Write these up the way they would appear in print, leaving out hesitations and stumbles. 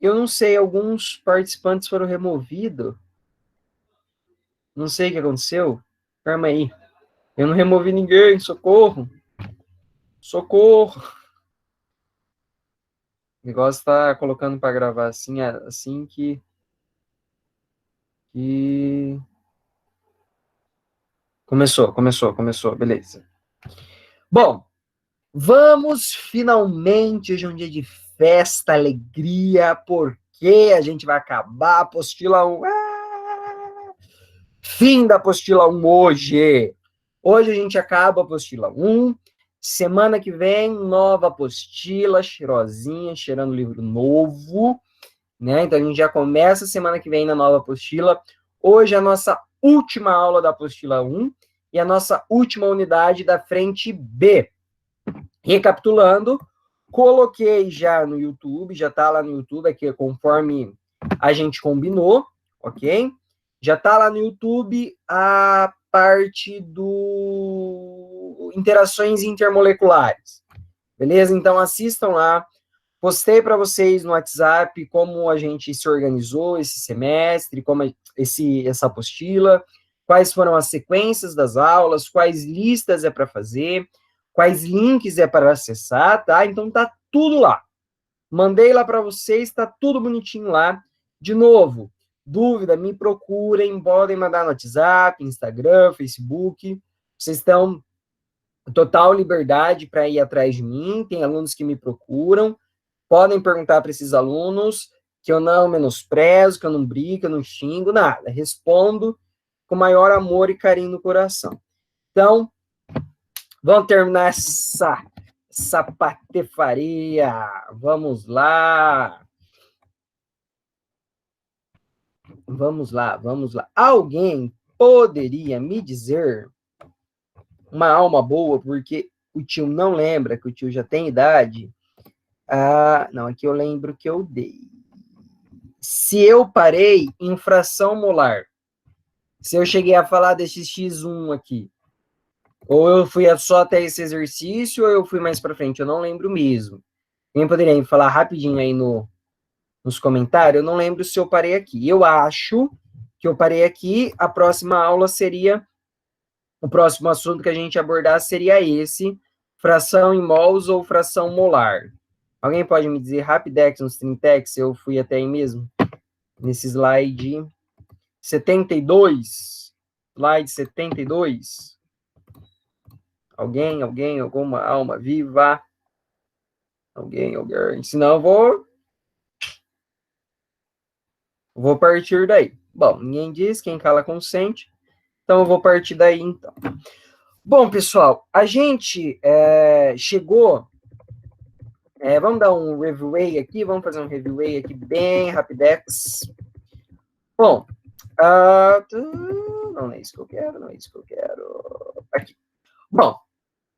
Eu não sei, alguns participantes foram removidos. Não sei o que aconteceu. Calma aí. Eu não removi ninguém, socorro. Socorro. O negócio tá colocando para gravar assim que... Começou, beleza. Bom, vamos finalmente, hoje é um dia de festa, alegria, porque a gente vai acabar a apostila 1. Fim da apostila 1 hoje. Hoje a gente acaba a apostila 1. Semana que vem, nova apostila, cheirosinha, cheirando livro novo, né? Então a gente já começa a semana que vem na nova apostila. Hoje é a nossa última aula da apostila 1 e a nossa última unidade da frente B. Recapitulando, coloquei já no YouTube, já tá lá no YouTube, aqui conforme a gente combinou, ok? Já tá lá no YouTube a parte do interações intermoleculares, beleza? Então assistam lá. Postei para vocês no WhatsApp como a gente se organizou esse semestre, como essa apostila, quais foram as sequências das aulas, quais listas é para fazer, quais links é para acessar, tá? Então tá tudo lá. Mandei lá para vocês, tá tudo bonitinho lá. De novo, dúvida, me procurem, podem mandar no WhatsApp, Instagram, Facebook. Vocês estão total liberdade para ir atrás de mim. Tem alunos que me procuram. Podem perguntar para esses alunos que eu não menosprezo, que eu não brigo, que eu não xingo, nada. Respondo com maior amor e carinho no coração. Então, vamos terminar essa patifaria. Vamos lá. Vamos lá, vamos lá. Alguém poderia me dizer uma alma boa, porque o tio não lembra, que o tio já tem idade. Ah, não, aqui eu lembro que eu dei. Se eu parei em fração molar, se eu cheguei a falar desse X1 aqui, ou eu fui só até esse exercício, ou eu fui mais para frente, eu não lembro mesmo. Quem poderia me falar rapidinho aí nos comentários? Eu não lembro se eu parei aqui. Eu acho que eu parei aqui, a próxima aula seria, o próximo assunto que a gente abordar seria esse, fração em mols ou fração molar. Alguém pode me dizer rapidex, nos trintex, eu fui até aí mesmo? Nesse slide 72. Slide 72. Alguém, alguma alma viva? Alguém. Senão eu vou partir daí. Bom, ninguém diz, quem cala consente. Então eu vou partir daí, então. Bom, pessoal, a gente chegou... vamos dar um review aqui, vamos fazer um review aqui bem rapidex. Bom, não é isso que eu quero, Aqui. Bom,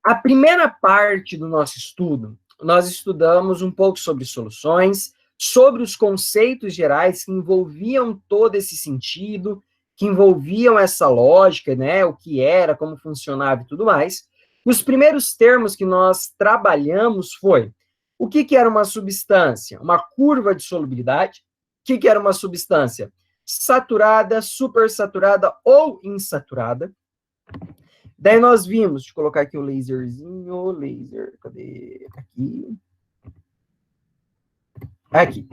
a primeira parte do nosso estudo, nós estudamos um pouco sobre soluções, sobre os conceitos gerais que envolviam todo esse sentido, que envolviam essa lógica, né, o que era, como funcionava e tudo mais. E os primeiros termos que nós trabalhamos foi o que era uma substância? Uma curva de solubilidade. O que era uma substância? Saturada, supersaturada ou insaturada. Daí nós vimos, deixa eu colocar aqui o laserzinho, cadê? Aqui.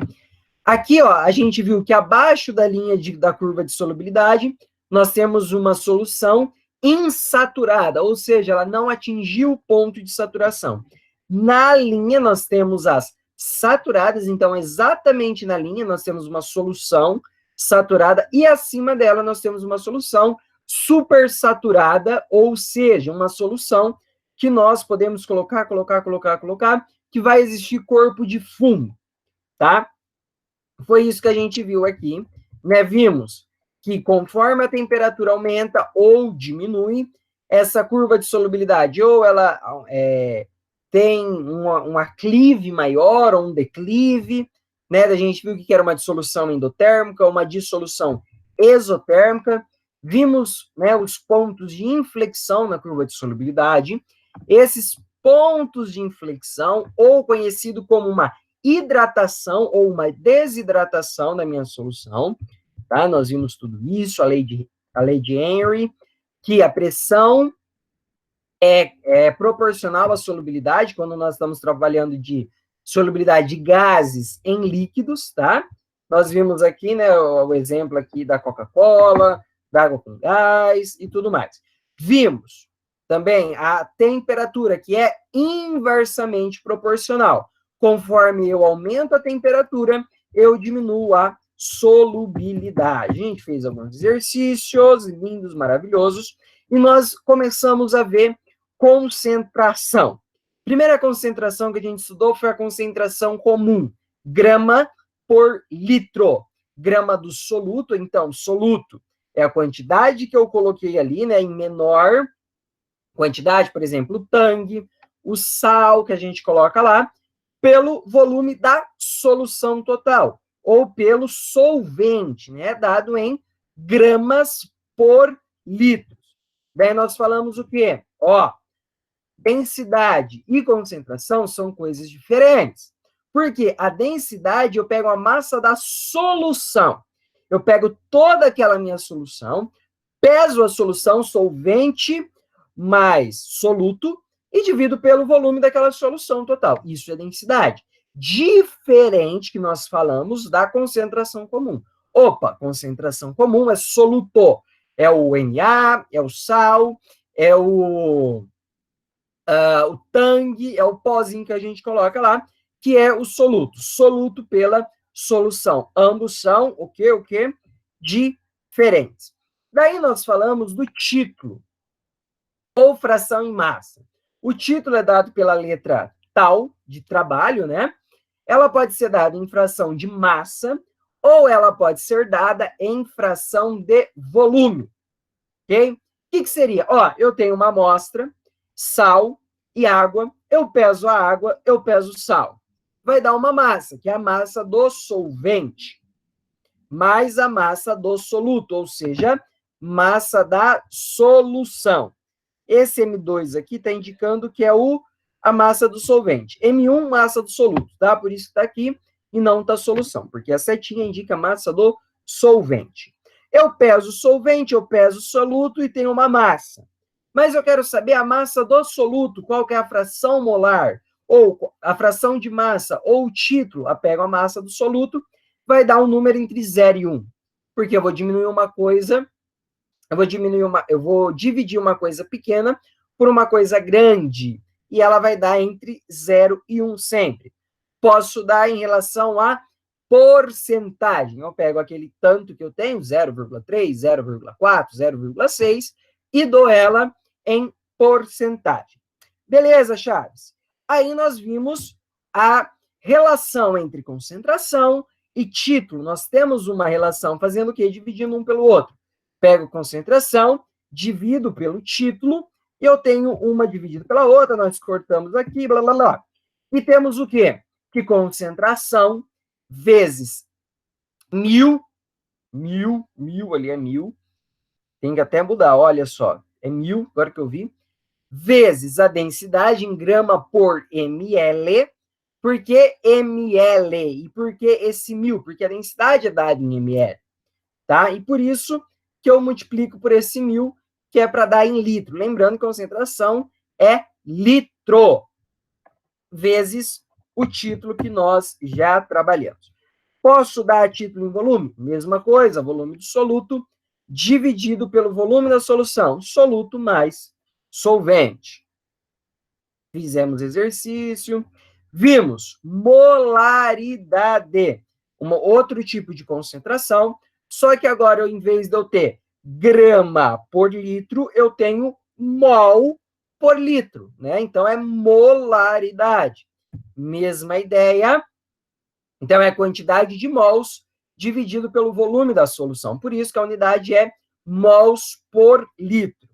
Aqui, ó, a gente viu que abaixo da linha da curva de solubilidade, nós temos uma solução insaturada, ou seja, ela não atingiu o ponto de saturação. Na linha, nós temos as saturadas, então, exatamente na linha, nós temos uma solução saturada, e acima dela, nós temos uma solução supersaturada, ou seja, uma solução que nós podemos colocar, que vai existir corpo de fumo, tá? Foi isso que a gente viu aqui, né? Vimos que conforme a temperatura aumenta ou diminui, essa curva de solubilidade, ou ela tem um aclive maior ou um declive, né? A gente viu que era uma dissolução endotérmica, uma dissolução exotérmica. Vimos, né, os pontos de inflexão na curva de solubilidade. Esses pontos de inflexão, ou conhecido como uma hidratação ou uma desidratação da minha solução, tá? Nós vimos tudo isso, a lei de Henry, que a pressão é proporcional à solubilidade, quando nós estamos trabalhando de solubilidade de gases em líquidos, tá? Nós vimos aqui, né, o exemplo aqui da Coca-Cola, da água com gás e tudo mais. Vimos também a temperatura, que é inversamente proporcional. Conforme eu aumento a temperatura, eu diminuo a solubilidade. A gente fez alguns exercícios lindos, maravilhosos, e nós começamos a ver concentração. Primeira concentração que a gente estudou foi a concentração comum, grama por litro. Grama do soluto, então, soluto é a quantidade que eu coloquei ali, né, em menor quantidade, por exemplo, o tangue, o sal que a gente coloca lá, pelo volume da solução total, ou pelo solvente, né, dado em gramas por litro. Daí nós falamos o quê? Ó, densidade e concentração são coisas diferentes. Porque a densidade, eu pego a massa da solução. Eu pego toda aquela minha solução, peso a solução solvente mais soluto e divido pelo volume daquela solução total. Isso é densidade. Diferente que nós falamos da concentração comum. Opa, concentração comum é soluto. É o Na, é o sal, é o tangue, é o pozinho que a gente coloca lá, que é o soluto. Soluto pela solução. Ambos são o quê? Diferentes. Daí nós falamos do título, ou fração em massa. O título é dado pela letra tal, de trabalho, né? Ela pode ser dada em fração de massa, ou ela pode ser dada em fração de volume. Ok? O que seria? Ó, eu tenho uma amostra, sal e água, eu peso a água, eu peso o sal. Vai dar uma massa, que é a massa do solvente, mais a massa do soluto, ou seja, massa da solução. Esse M2 aqui está indicando que é a massa do solvente. M1, massa do soluto, tá? Por isso que está aqui e não está solução, porque a setinha indica a massa do solvente. Eu peso o solvente, eu peso o soluto e tenho uma massa. Mas eu quero saber a massa do soluto, qual que é a fração molar, ou a fração de massa, ou o título. Eu pego a massa do soluto, vai dar um número entre 0 e 1. Porque eu vou diminuir uma coisa, eu vou dividir uma coisa pequena por uma coisa grande, e ela vai dar entre 0 e 1 sempre. Posso dar em relação a porcentagem. Eu pego aquele tanto que eu tenho, 0,3, 0,4, 0,6, e dou ela em porcentagem. Beleza, Chaves? Aí nós vimos a relação entre concentração e título. Nós temos uma relação fazendo o quê? Dividindo um pelo outro. Pego concentração, divido pelo título, e eu tenho uma dividida pela outra, nós cortamos aqui, blá, blá, blá. E temos o quê? Que concentração vezes 1000, ali é 1000, tem que até mudar, olha só, é 1000, agora que eu vi, vezes a densidade em grama por ml. Por que ml? E por que esse 1000? Porque a densidade é dada em ml, tá? E por isso que eu multiplico por esse 1000, que é para dar em litro. Lembrando que a concentração é litro, vezes o título que nós já trabalhamos. Posso dar título em volume? Mesma coisa, volume do soluto dividido pelo volume da solução. Soluto mais solvente. Fizemos exercício. Vimos molaridade, outro tipo de concentração, só que agora, em vez de eu ter grama por litro, eu tenho mol por litro, né? Então, é molaridade. Mesma ideia. Então, é a quantidade de mols dividido pelo volume da solução. Por isso que a unidade é mols por litro.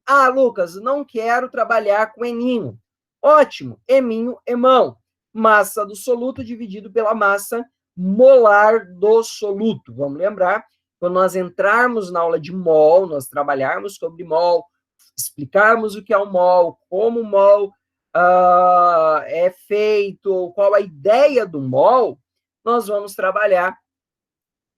Ah, Lucas, não quero trabalhar com eminho. Ótimo, eminho, emão. Massa do soluto dividido pela massa molar do soluto. Vamos lembrar, quando nós entrarmos na aula de mol, nós trabalharmos sobre mol, explicarmos o que é o mol, como o mol é feito, qual a ideia do mol, nós vamos trabalhar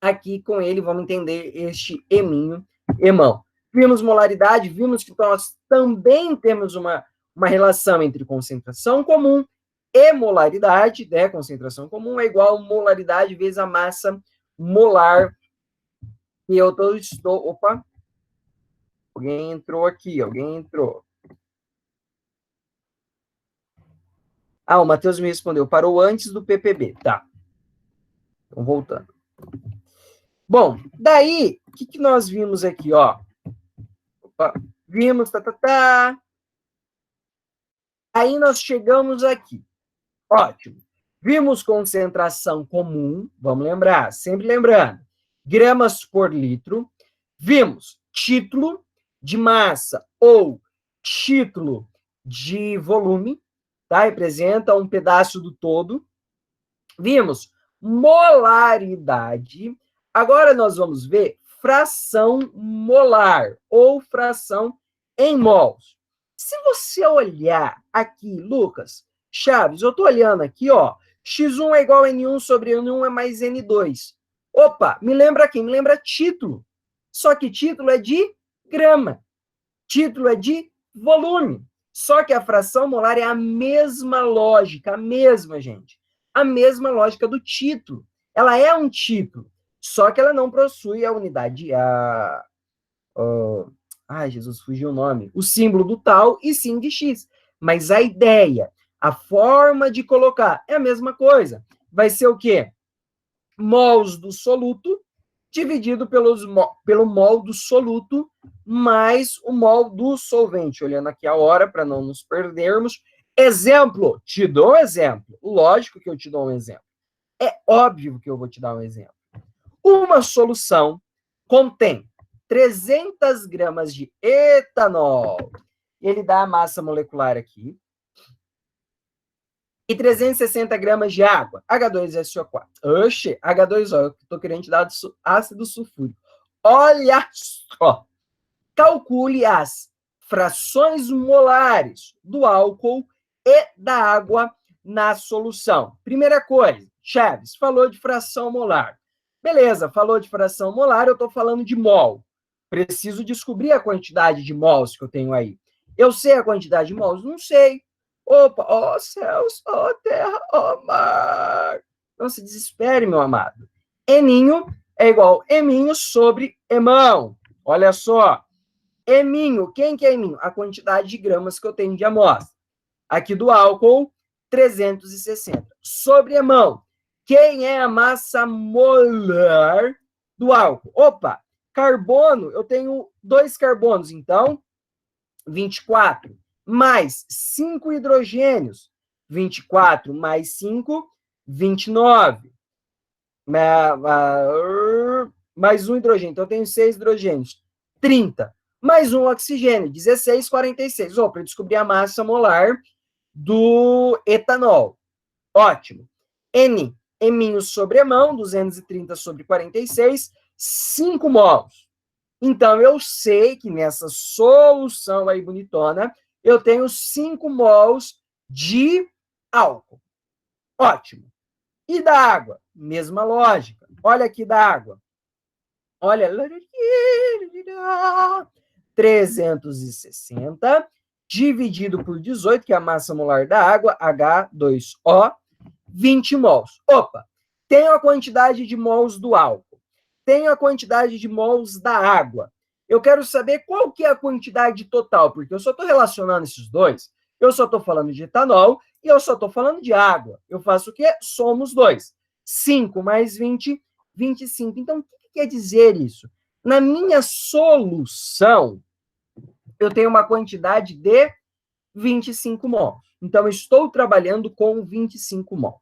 aqui com ele, vamos entender este eminho, emão. Vimos molaridade, vimos que nós também temos uma relação entre concentração comum e molaridade, né? Concentração comum é igual a molaridade vezes a massa molar. E eu estou... Opa! Alguém entrou aqui, alguém entrou. Ah, o Matheus me respondeu, parou antes do PPB. Tá. Então, voltando. Bom, daí, o que nós vimos aqui, ó? Opa, vimos, Aí nós chegamos aqui. Ótimo. Vimos concentração comum, vamos lembrar, sempre lembrando, gramas por litro. Vimos título de massa ou título de volume, tá? Representa um pedaço do todo. Vimos molaridade. Agora nós vamos ver fração molar ou fração em mols. Se você olhar aqui, Lucas, Chaves, eu estou olhando aqui, ó, X1 é igual a N1 sobre N1 é mais N2. Opa, me lembra quem? Me lembra título. Só que título é de grama. Título é de volume. Só que a fração molar é a mesma lógica, a mesma, gente. A mesma lógica do título. Ela é um título, só que ela não possui a unidade, ai, Jesus, fugiu o nome. O símbolo do tal e sim de X. Mas a ideia, a forma de colocar é a mesma coisa. Vai ser o quê? Mols do soluto dividido pelo mol do soluto mais o mol do solvente. Olhando aqui a hora para não nos perdermos. Exemplo, te dou um exemplo. Lógico que eu te dou um exemplo. É óbvio que eu vou te dar um exemplo. Uma solução contém 300 gramas de etanol. Ele dá a massa molecular aqui. E 360 gramas de água, H2SO4. Oxe, H2O, eu estou querendo te dar ácido sulfúrico. Olha só. Calcule as frações molares do álcool e da água na solução. Primeira coisa, Chaves, falou de fração molar. Beleza, falou de fração molar, eu estou falando de mol. Preciso descobrir a quantidade de mols que eu tenho aí. Eu sei a quantidade de mols? Não sei. Opa, ó céus, ó terra, ó mar. Não se desespere, meu amado. Eninho é igual eminho sobre emão. Olha só. Eminho, quem que é eminho? A quantidade de gramas que eu tenho de amostra. Aqui do álcool, 360. Sobre emão, quem é a massa molar do álcool? Opa, carbono, eu tenho 2 carbonos, então, 24. Mais 5 hidrogênios. 24 mais 5, 29. Mais um hidrogênio. Então, eu tenho 6 hidrogênios. 30. Mais um oxigênio. 16, 46. Para descobrir a massa molar do etanol. Ótimo. N, eminho sobre emão, 230 sobre 46, 5 mols. Então, eu sei que nessa solução aí bonitona, eu tenho 5 mols de álcool. Ótimo. E da água? Mesma lógica. Olha aqui da água. Olha. 360 dividido por 18, que é a massa molar da água, H2O, 20 mols. Opa, tenho a quantidade de mols do álcool. Tenho a quantidade de mols da água. Eu quero saber qual que é a quantidade total, porque eu só estou relacionando esses dois. Eu só estou falando de etanol e eu só estou falando de água. Eu faço o quê? Somo os dois. 5 mais 20, 25. Então, o que quer dizer isso? Na minha solução, eu tenho uma quantidade de 25 mols. Então, eu estou trabalhando com 25 mols.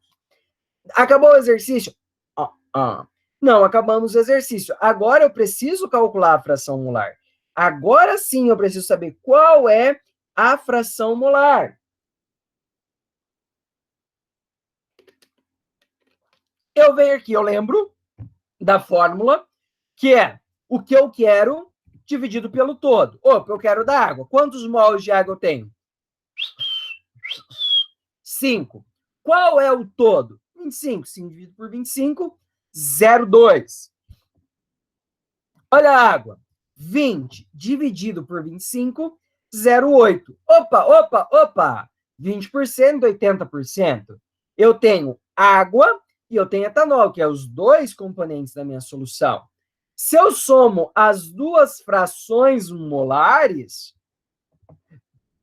Acabou o exercício? Não, acabamos o exercício. Agora eu preciso calcular a fração molar. Agora sim eu preciso saber qual é a fração molar. Eu venho aqui, eu lembro da fórmula, que é o que eu quero dividido pelo todo. Opa, eu quero da água. Quantos mols de água eu tenho? 25. Qual é o todo? 25. 5 dividido por 25, 0,2. Olha a água. 20 dividido por 25, 0,8. Opa! 20%, 80%. Eu tenho água e eu tenho etanol, que é os dois componentes da minha solução. Se eu somo as duas frações molares,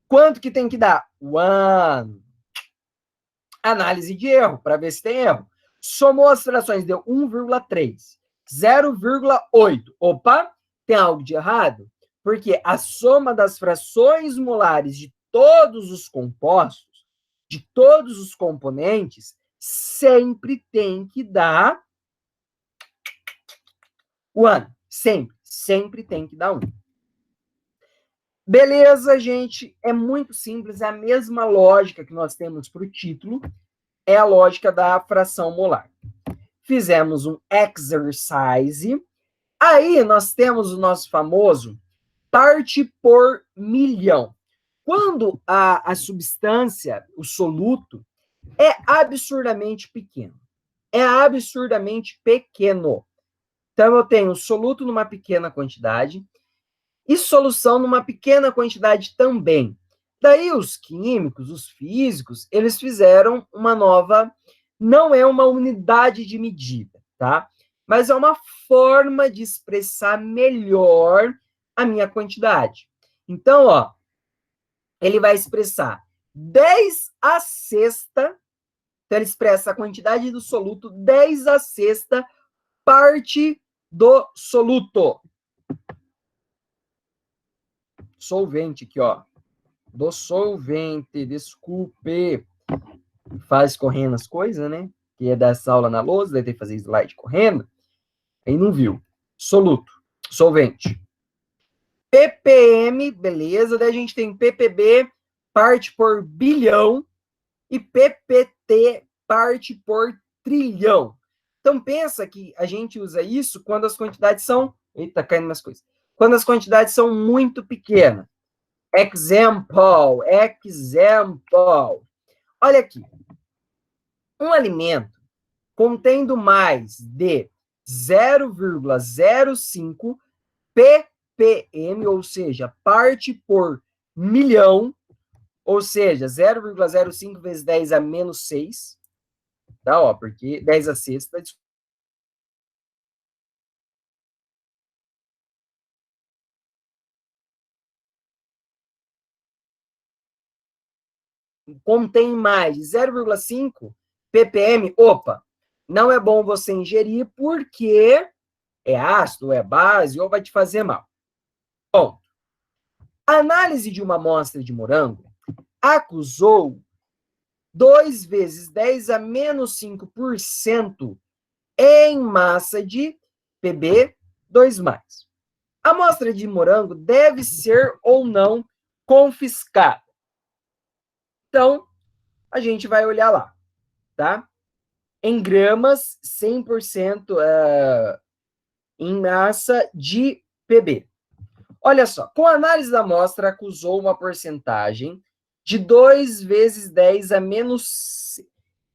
quanto que tem que dar? 1. Análise de erro, para ver se tem erro. Somou as frações, deu 1,3. 0,8. Opa, tem algo de errado? Porque a soma das frações molares de todos os compostos, de todos os componentes, sempre tem que dar 1. Sempre tem que dar 1. Beleza, gente? É muito simples, é a mesma lógica que nós temos para o título, é a lógica da fração molar. Fizemos um exercise. Aí nós temos o nosso famoso parte por milhão. Quando a substância, o soluto, é absurdamente pequeno. É absurdamente pequeno. Então, eu tenho soluto numa pequena quantidade e solução numa pequena quantidade também. Daí, os químicos, os físicos, eles fizeram uma nova... Não é uma unidade de medida, tá? Mas é uma forma de expressar melhor a minha quantidade. Então, ó, ele vai expressar 10 a sexta, então ele expressa a quantidade do soluto, 10 a sexta parte do soluto. Solvente aqui, ó. Do solvente, desculpe. Faz correndo as coisas, né? Que é dessa aula na lousa, daí tem que fazer slide correndo. Aí não viu. Soluto, solvente. ppm, beleza. Daí a gente tem ppb, parte por bilhão, e ppt, parte por trilhão. Então, pensa que a gente usa isso quando as quantidades são... Eita, caindo umas coisas. Quando as quantidades são muito pequenas. Example. Olha aqui. Um alimento contendo mais de 0,05 ppm, ou seja, parte por milhão, ou seja, 0,05 vezes 10 a menos 6, tá? Ó, porque 10 a sexta, contém mais de 0,5 ppm, opa, não é bom você ingerir porque é ácido, é base, ou vai te fazer mal. Bom, a análise de uma amostra de morango acusou 2 vezes 10 a menos 5% em massa de Pb2+. A amostra de morango deve ser ou não confiscada. Então, a gente vai olhar lá, tá? Em gramas, 100% em massa de Pb. Olha só, com a análise da amostra, acusou uma porcentagem de 2 vezes 10 a menos...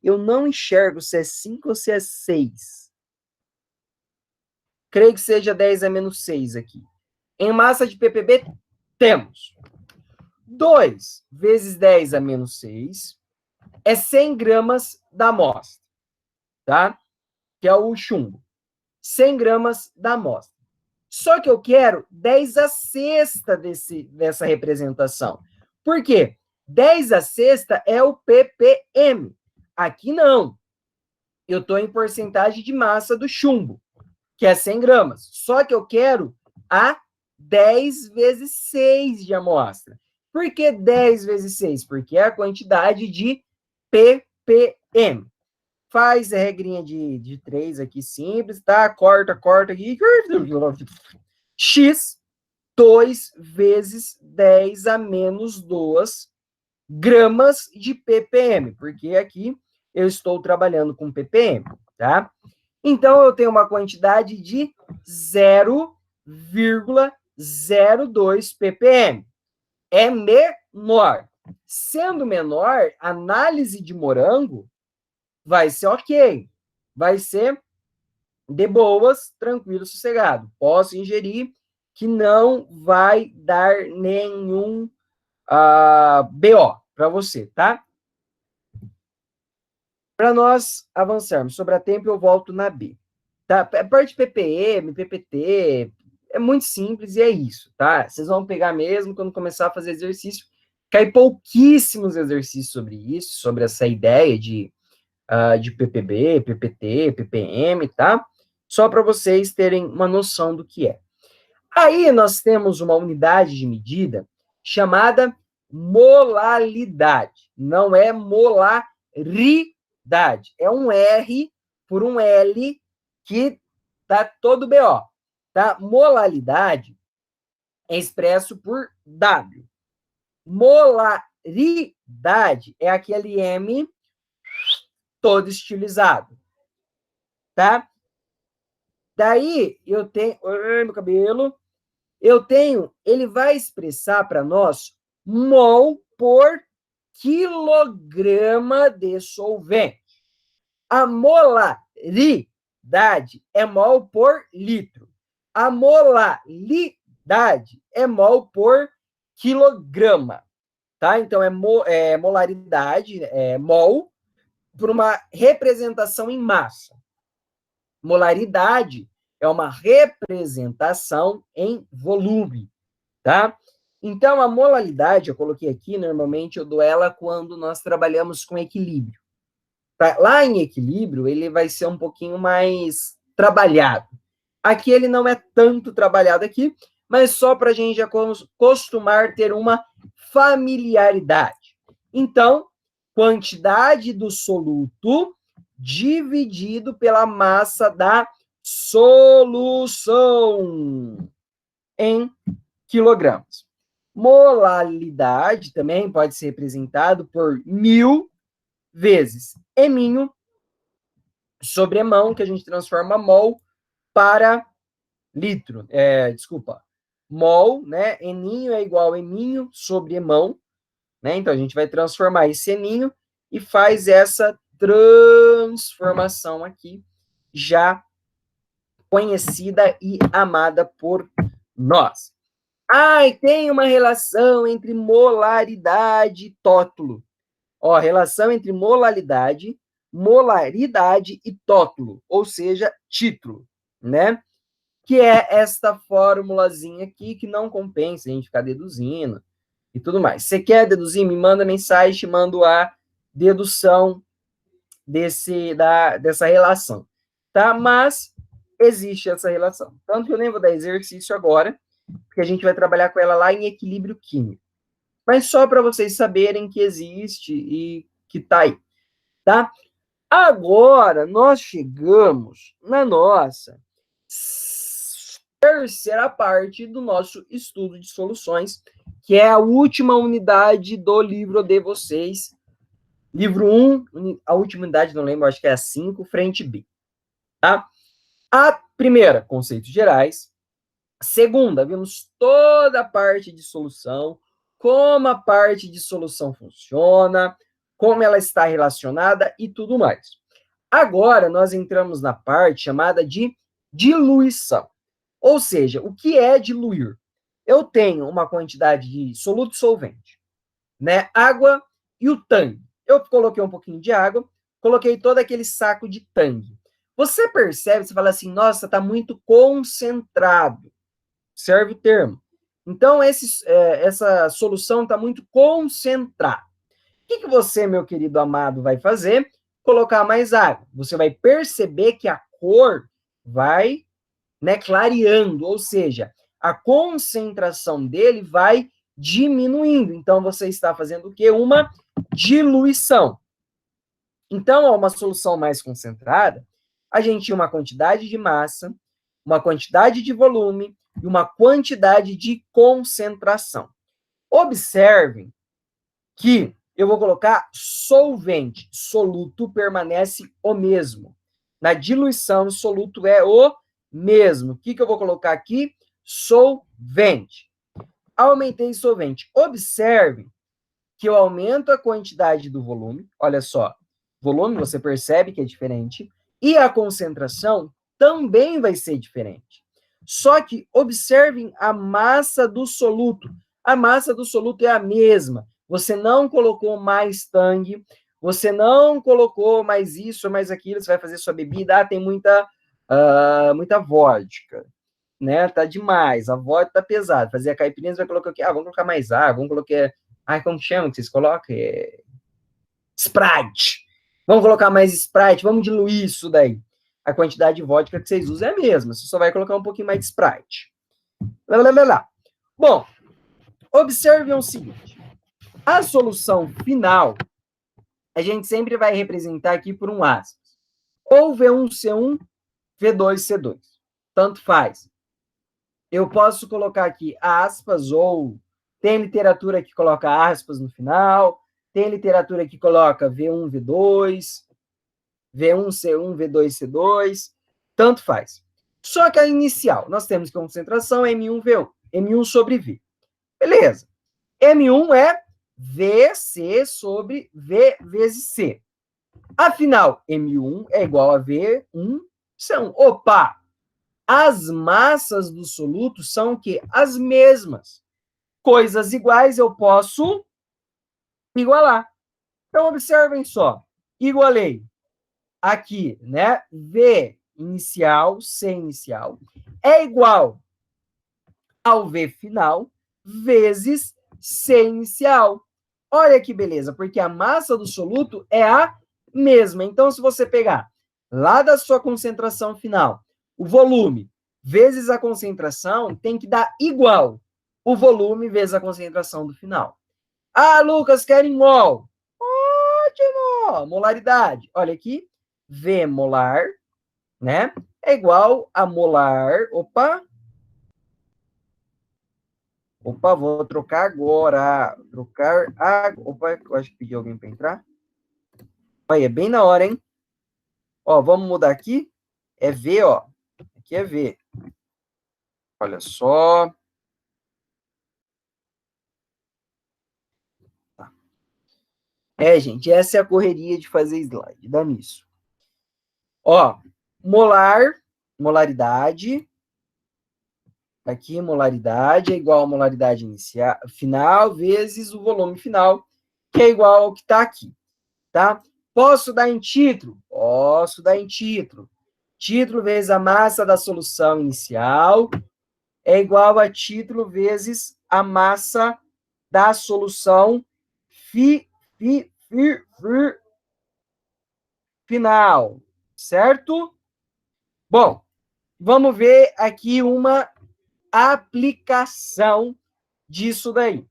Eu não enxergo se é 5 ou se é 6. Creio que seja 10 a menos 6 aqui. Em massa de ppb, temos 2 vezes 10 a menos 6 é 100 gramas da amostra, tá? Que é o chumbo. 100 gramas da amostra. Só que eu quero 10 a sexta dessa representação. Por quê? 10 a sexta é o ppm. Aqui não. Eu estou em porcentagem de massa do chumbo, que é 100 gramas. Só que eu quero a 10 vezes 6 de amostra. Por que 10 vezes 6? Porque é a quantidade de ppm. Faz a regrinha de 3 aqui simples, tá? Corta aqui. X, 2 vezes 10 a menos 2 gramas de ppm, porque aqui eu estou trabalhando com ppm, tá? Então, eu tenho uma quantidade de 0,02 ppm. É menor. Sendo menor, análise de morango vai ser ok. Vai ser de boas, tranquilo, sossegado. Posso ingerir, que não vai dar nenhum BO para você, tá? Para nós avançarmos sobre a tempo, eu volto na B. Tá? A parte de PPM, PPT, é muito simples e é isso, tá? Vocês vão pegar mesmo quando começar a fazer exercício. Cai pouquíssimos exercícios sobre isso, sobre essa ideia de PPB, PPT, PPM, tá? Só para vocês terem uma noção do que é. Aí nós temos uma unidade de medida chamada molalidade. Não é molaridade, é um R por um L que dá todo BO. Tá? Molalidade é expresso por W. Molaridade é aquele M todo estilizado. Tá? Daí eu tenho. Ai, meu cabelo. Ele vai expressar para nós mol por quilograma de solvente. A molaridade é mol por litro. A molaridade é mol por quilograma, tá? Então, molaridade, mol, por uma representação em massa. Molaridade é uma representação em volume, tá? Então, a molaridade, eu coloquei aqui, normalmente eu dou ela quando nós trabalhamos com equilíbrio. Tá? Lá em equilíbrio, ele vai ser um pouquinho mais trabalhado. Aqui ele não é tanto trabalhado aqui, mas só para a gente já costumar ter uma familiaridade. Então, quantidade do soluto dividido pela massa da solução em quilogramas. Molaridade também pode ser representado por 1000 vezes eminho sobre mão, que a gente transforma mol para litro. Mol, né? Eninho é igual a eminho sobre mão, né? Então a gente vai transformar esse eninho e faz essa transformação aqui, já conhecida e amada por nós. E tem uma relação entre molaridade e tótulo. Ó, relação entre molaridade e tótulo, ou seja, título, né? Que é esta formulazinha aqui que não compensa a gente ficar deduzindo e tudo mais. Você quer deduzir? Me manda mensagem, te mando a dedução dessa relação, tá? Mas existe essa relação. Tanto que eu nem vou dar exercício agora, porque a gente vai trabalhar com ela lá em equilíbrio químico. Mas só para vocês saberem que existe e que tá aí, tá? Agora, nós chegamos na nossa terceira parte do nosso estudo de soluções, que é a última unidade do livro de vocês. Livro 1, a última unidade, não lembro, acho que é a 5, frente B. Tá? A primeira, conceitos gerais. A segunda, vimos toda a parte de solução, como a parte de solução funciona, como ela está relacionada e tudo mais. Agora, nós entramos na parte chamada de diluição. Ou seja, o que é diluir? Eu tenho uma quantidade de soluto solvente, né? Água e o tangue. Eu coloquei um pouquinho de água, coloquei todo aquele saco de tangue. Você percebe, você fala assim, nossa, está muito concentrado. Serve o termo. Então, essa solução está muito concentrada. O que você, meu querido amado, vai fazer? Colocar mais água. Você vai perceber que a cor vai, né, clareando, ou seja, a concentração dele vai diminuindo. Então, você está fazendo o quê? Uma diluição. Então, uma solução mais concentrada, a gente tinha uma quantidade de massa, uma quantidade de volume e uma quantidade de concentração. Observem que eu vou colocar solvente. Soluto permanece o mesmo. Na diluição, soluto é o mesmo. O que eu vou colocar aqui? Solvente. Aumentei solvente. Observe que eu aumento a quantidade do volume, olha só, volume você percebe que é diferente, e a concentração também vai ser diferente. Só que observem a massa do soluto. A massa do soluto é a mesma. Você não colocou mais tangue, você não colocou mais isso, mais aquilo, você vai fazer sua bebida, tem muita vodka, né? Tá demais, a vodka tá pesada. Fazer a caipirinha, você vai colocar o quê? Vamos colocar mais água, vamos colocar... como chama que vocês colocam? Sprite. Vamos colocar mais Sprite, vamos diluir isso daí. A quantidade de vodka que vocês usam é a mesma, você só vai colocar um pouquinho mais de Sprite. Bom, observem o seguinte. A solução final, a gente sempre vai representar aqui por um aspas. Ou V1C1, V2C2. Tanto faz. Eu posso colocar aqui aspas, ou tem literatura que coloca aspas no final, tem literatura que coloca V1, V2, V1C1, V2C2, tanto faz. Só que a inicial, nós temos concentração M1V1, M1 sobre V. Beleza. M1 é VC sobre V vezes C. Afinal, M1 é igual a V1C1. Opa! As massas do soluto são o quê? As mesmas. Coisas iguais eu posso igualar. Então, observem só. Igualei aqui, né? V inicial, C inicial, é igual ao V final vezes C inicial. Olha que beleza, porque a massa do soluto é a mesma. Então, se você pegar lá da sua concentração final, o volume vezes a concentração, tem que dar igual o volume vezes a concentração do final. Ah, Lucas, quero em mol. Ótimo! Molaridade. Olha aqui. V molar, né? É igual a molar. Opa, vou trocar agora. Opa, eu acho que pedi alguém para entrar. Olha, é bem na hora, hein? Ó, vamos mudar aqui. É V, ó. Aqui é V. Olha só. Tá. Gente, essa é a correria de fazer slide. Dá nisso. Ó, molaridade. Aqui, molaridade é igual a molaridade inicial, final vezes o volume final, que é igual ao que está aqui, tá? Posso dar em título? Posso dar em título. Título vezes a massa da solução inicial é igual a título vezes a massa da solução final, certo? Bom, vamos ver aqui uma aplicação disso daí.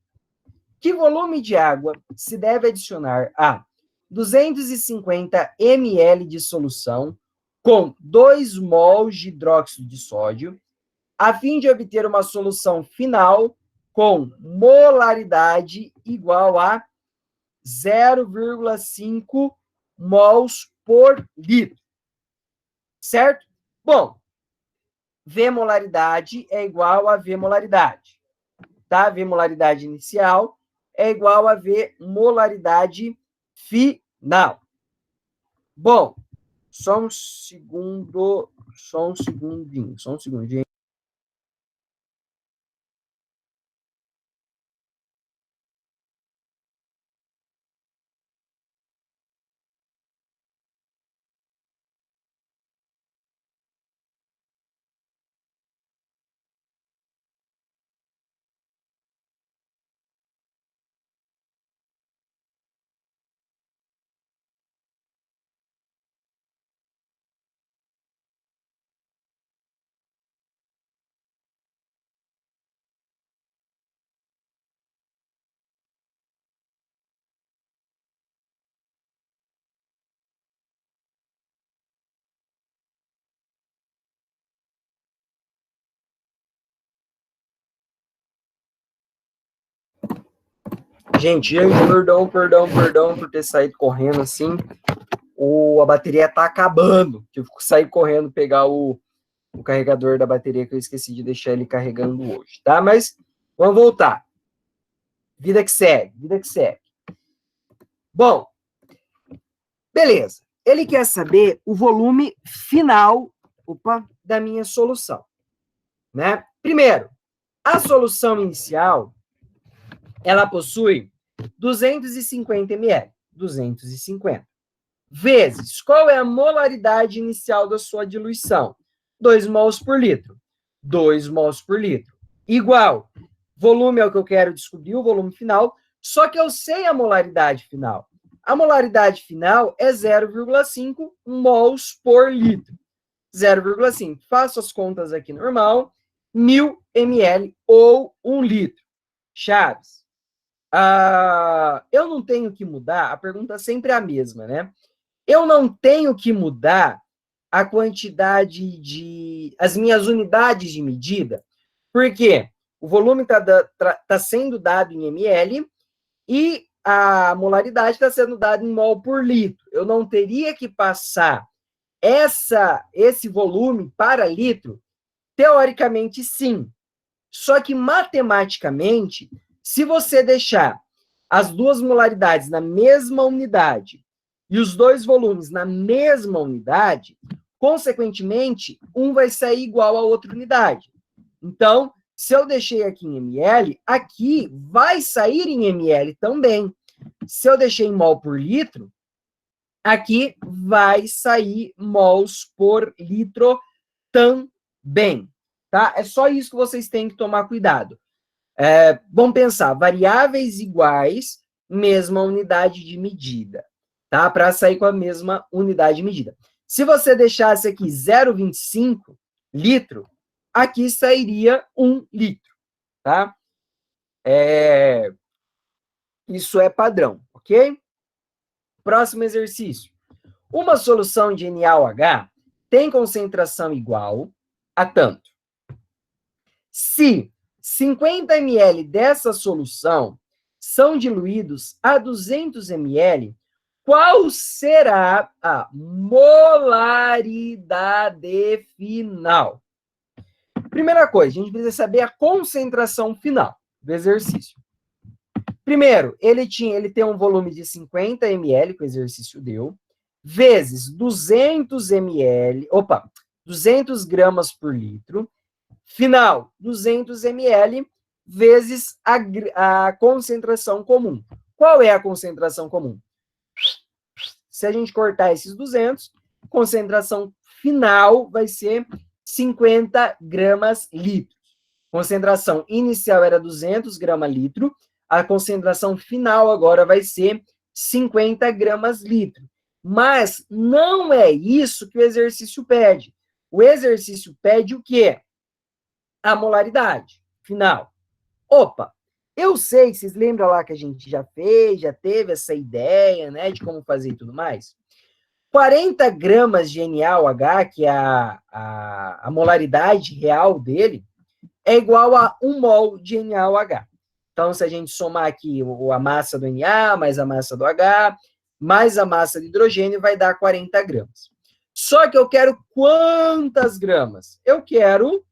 Que volume de água se deve adicionar a 250 ml de solução com 2 mols de hidróxido de sódio, a fim de obter uma solução final com molaridade igual a 0,5 mols por litro. Certo? Bom, V molaridade é igual a V molaridade. Tá? V molaridade inicial é igual a V molaridade final. Bom, só um segundinho. Gente, perdão por ter saído correndo assim. A bateria tá acabando. Tive que sair correndo pegar o carregador da bateria, que eu esqueci de deixar ele carregando hoje, tá? Mas vamos voltar. Vida que segue. Bom, beleza. Ele quer saber o volume final, da minha solução, né? Primeiro, a solução inicial, ela possui 250 ml, 250. Vezes, qual é a molaridade inicial da sua diluição? 2 mols por litro. 2 mols por litro. Igual, volume é o que eu quero descobrir, o volume final, só que eu sei a molaridade final. A molaridade final é 0,5 mols por litro. 0,5. Faço as contas aqui normal. 1.000 ml ou 1 litro. Chaves. Eu não tenho que mudar, a pergunta sempre é a mesma, né? Eu não tenho que mudar a quantidade as minhas unidades de medida, porque o volume está sendo dado em ml e a molaridade está sendo dada em mol por litro. Eu não teria que passar esse volume para litro? Teoricamente, sim. Só que, matematicamente, se você deixar as duas molaridades na mesma unidade e os dois volumes na mesma unidade, consequentemente, um vai sair igual a outra unidade. Então, se eu deixei aqui em ml, aqui vai sair em ml também. Se eu deixei em mol por litro, aqui vai sair mols por litro também, tá? É só isso que vocês têm que tomar cuidado. Vamos pensar, variáveis iguais, mesma unidade de medida, tá? Para sair com a mesma unidade de medida. Se você deixasse aqui 0,25 litro, aqui sairia 1 litro, tá? Isso é padrão, ok? Próximo exercício. Uma solução de NaOH tem concentração igual a tanto. Se 50 ml dessa solução são diluídos a 200 ml, qual será a molaridade final? Primeira coisa, a gente precisa saber a concentração final do exercício. Primeiro, ele tem um volume de 50 ml, que o exercício deu, vezes 200 ml, 200 gramas por litro, final, 200 ml, vezes a concentração comum. Qual é a concentração comum? Se a gente cortar esses 200, concentração final vai ser 50 gramas litro. Concentração inicial era 200 gramas litro, a concentração final agora vai ser 50 gramas litro. Mas não é isso que o exercício pede. O exercício pede o quê? A molaridade final. Eu sei, vocês lembram lá que a gente já fez, já teve essa ideia, né, de como fazer e tudo mais? 40 gramas de NaOH, que é a molaridade real dele, é igual a 1 mol de NaOH. Então, se a gente somar aqui a massa do Na, mais a massa do H, mais a massa de hidrogênio, vai dar 40 gramas. Só que eu quero quantas gramas? Eu quero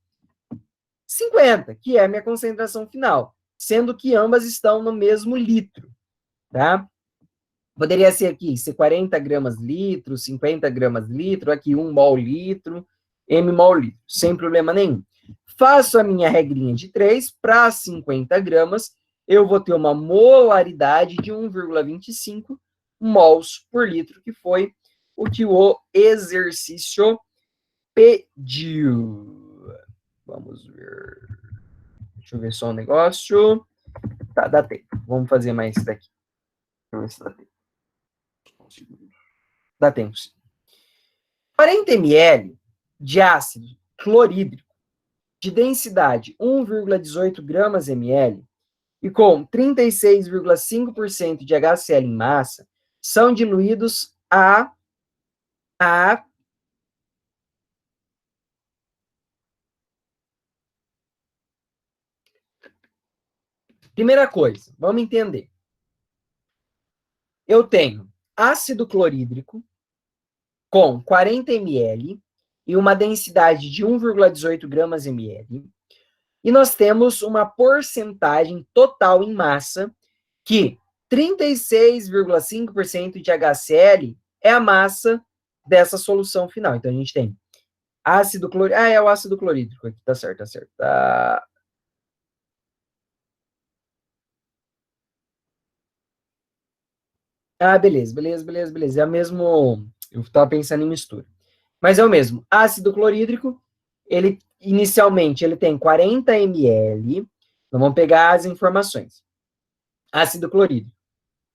50, que é a minha concentração final, sendo que ambas estão no mesmo litro, tá? Poderia ser aqui, 40 gramas litro, 50 gramas litro, aqui 1 mol litro, m mol litro, sem problema nenhum. Faço a minha regrinha de 3, para 50 gramas, eu vou ter uma molaridade de 1,25 mols por litro, que foi o que o exercício pediu. Vamos ver. Deixa eu ver só um negócio. Tá, dá tempo. Vamos fazer mais isso daqui. Deixa eu ver se dá tempo. Dá tempo, sim. 40 ml de ácido clorídrico de densidade 1,18 gramas ml e com 36,5% de HCl em massa são diluídos a Primeira coisa, vamos entender. Eu tenho ácido clorídrico com 40 ml e uma densidade de 1,18 gramas ml. E nós temos uma porcentagem total em massa que 36,5% de HCl é a massa dessa solução final. Então, a gente tem ácido clorídrico. Ah, é o ácido clorídrico aqui. Tá certo, tá certo. Tá. Ah, beleza, beleza, beleza, beleza. É o mesmo. Eu estava pensando em mistura. Mas é o mesmo. Ácido clorídrico, ele inicialmente ele tem 40 ml. Então vamos pegar as informações. Ácido clorídrico.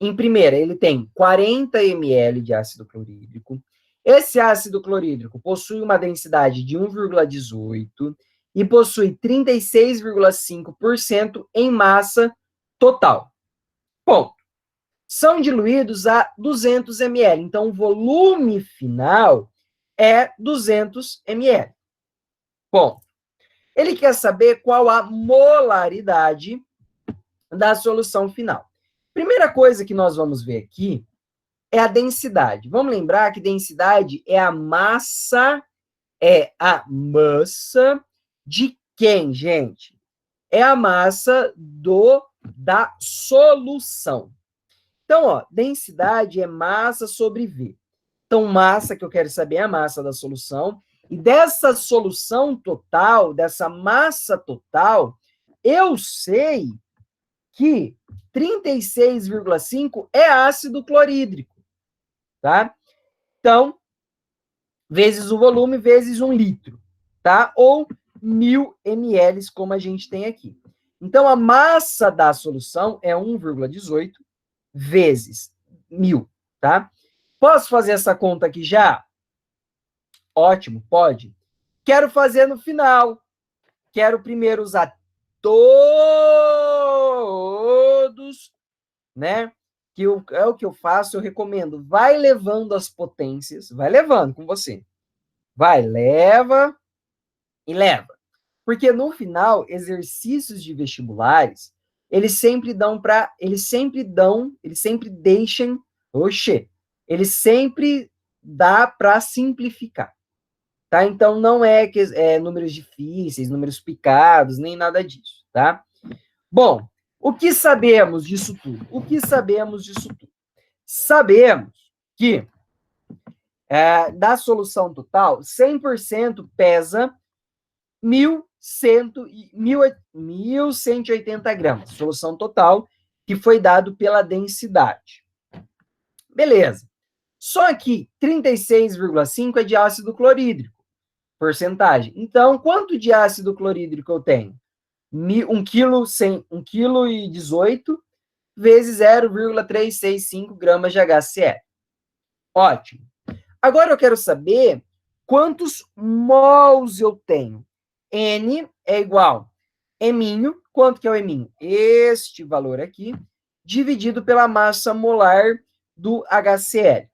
Em primeira, ele tem 40 ml de ácido clorídrico. Esse ácido clorídrico possui uma densidade de 1,18 e possui 36,5% em massa total. Bom, são diluídos a 200 ml. Então, o volume final é 200 ml. Bom, ele quer saber qual a molaridade da solução final. Primeira coisa que nós vamos ver aqui é a densidade. Vamos lembrar que densidade é a massa de quem, gente? É a massa da solução. Então, ó, densidade é massa sobre V. Então, massa que eu quero saber é a massa da solução. E dessa solução total, dessa massa total, eu sei que 36,5 é ácido clorídrico, tá? Então, vezes o volume, vezes 1 litro, tá? Ou 1.000 ml, como a gente tem aqui. Então, a massa da solução é 1,18 vezes 1.000, tá? Posso fazer essa conta aqui já? Ótimo, pode. Quero fazer no final. Quero primeiro usar todos, né? É o que eu faço, eu recomendo. Vai levando as potências, vai levando com você. Vai, leva e leva. Porque no final, exercícios de vestibulares, eles sempre deixam, eles sempre dá para simplificar. Tá? Então, não é números difíceis, números picados, nem nada disso, tá? Bom, o que sabemos disso tudo? Sabemos que da solução total, 100% pesa 1.180 gramas. Solução total, que foi dado pela densidade. Beleza. Só que 36,5 é de ácido clorídrico, porcentagem. Então, quanto de ácido clorídrico eu tenho? 1,18 kg vezes 0,365 gramas de HCl. Ótimo. Agora eu quero saber quantos mols eu tenho. N é igual eminho. Quanto que é o eminho? Este valor aqui, dividido pela massa molar do HCl,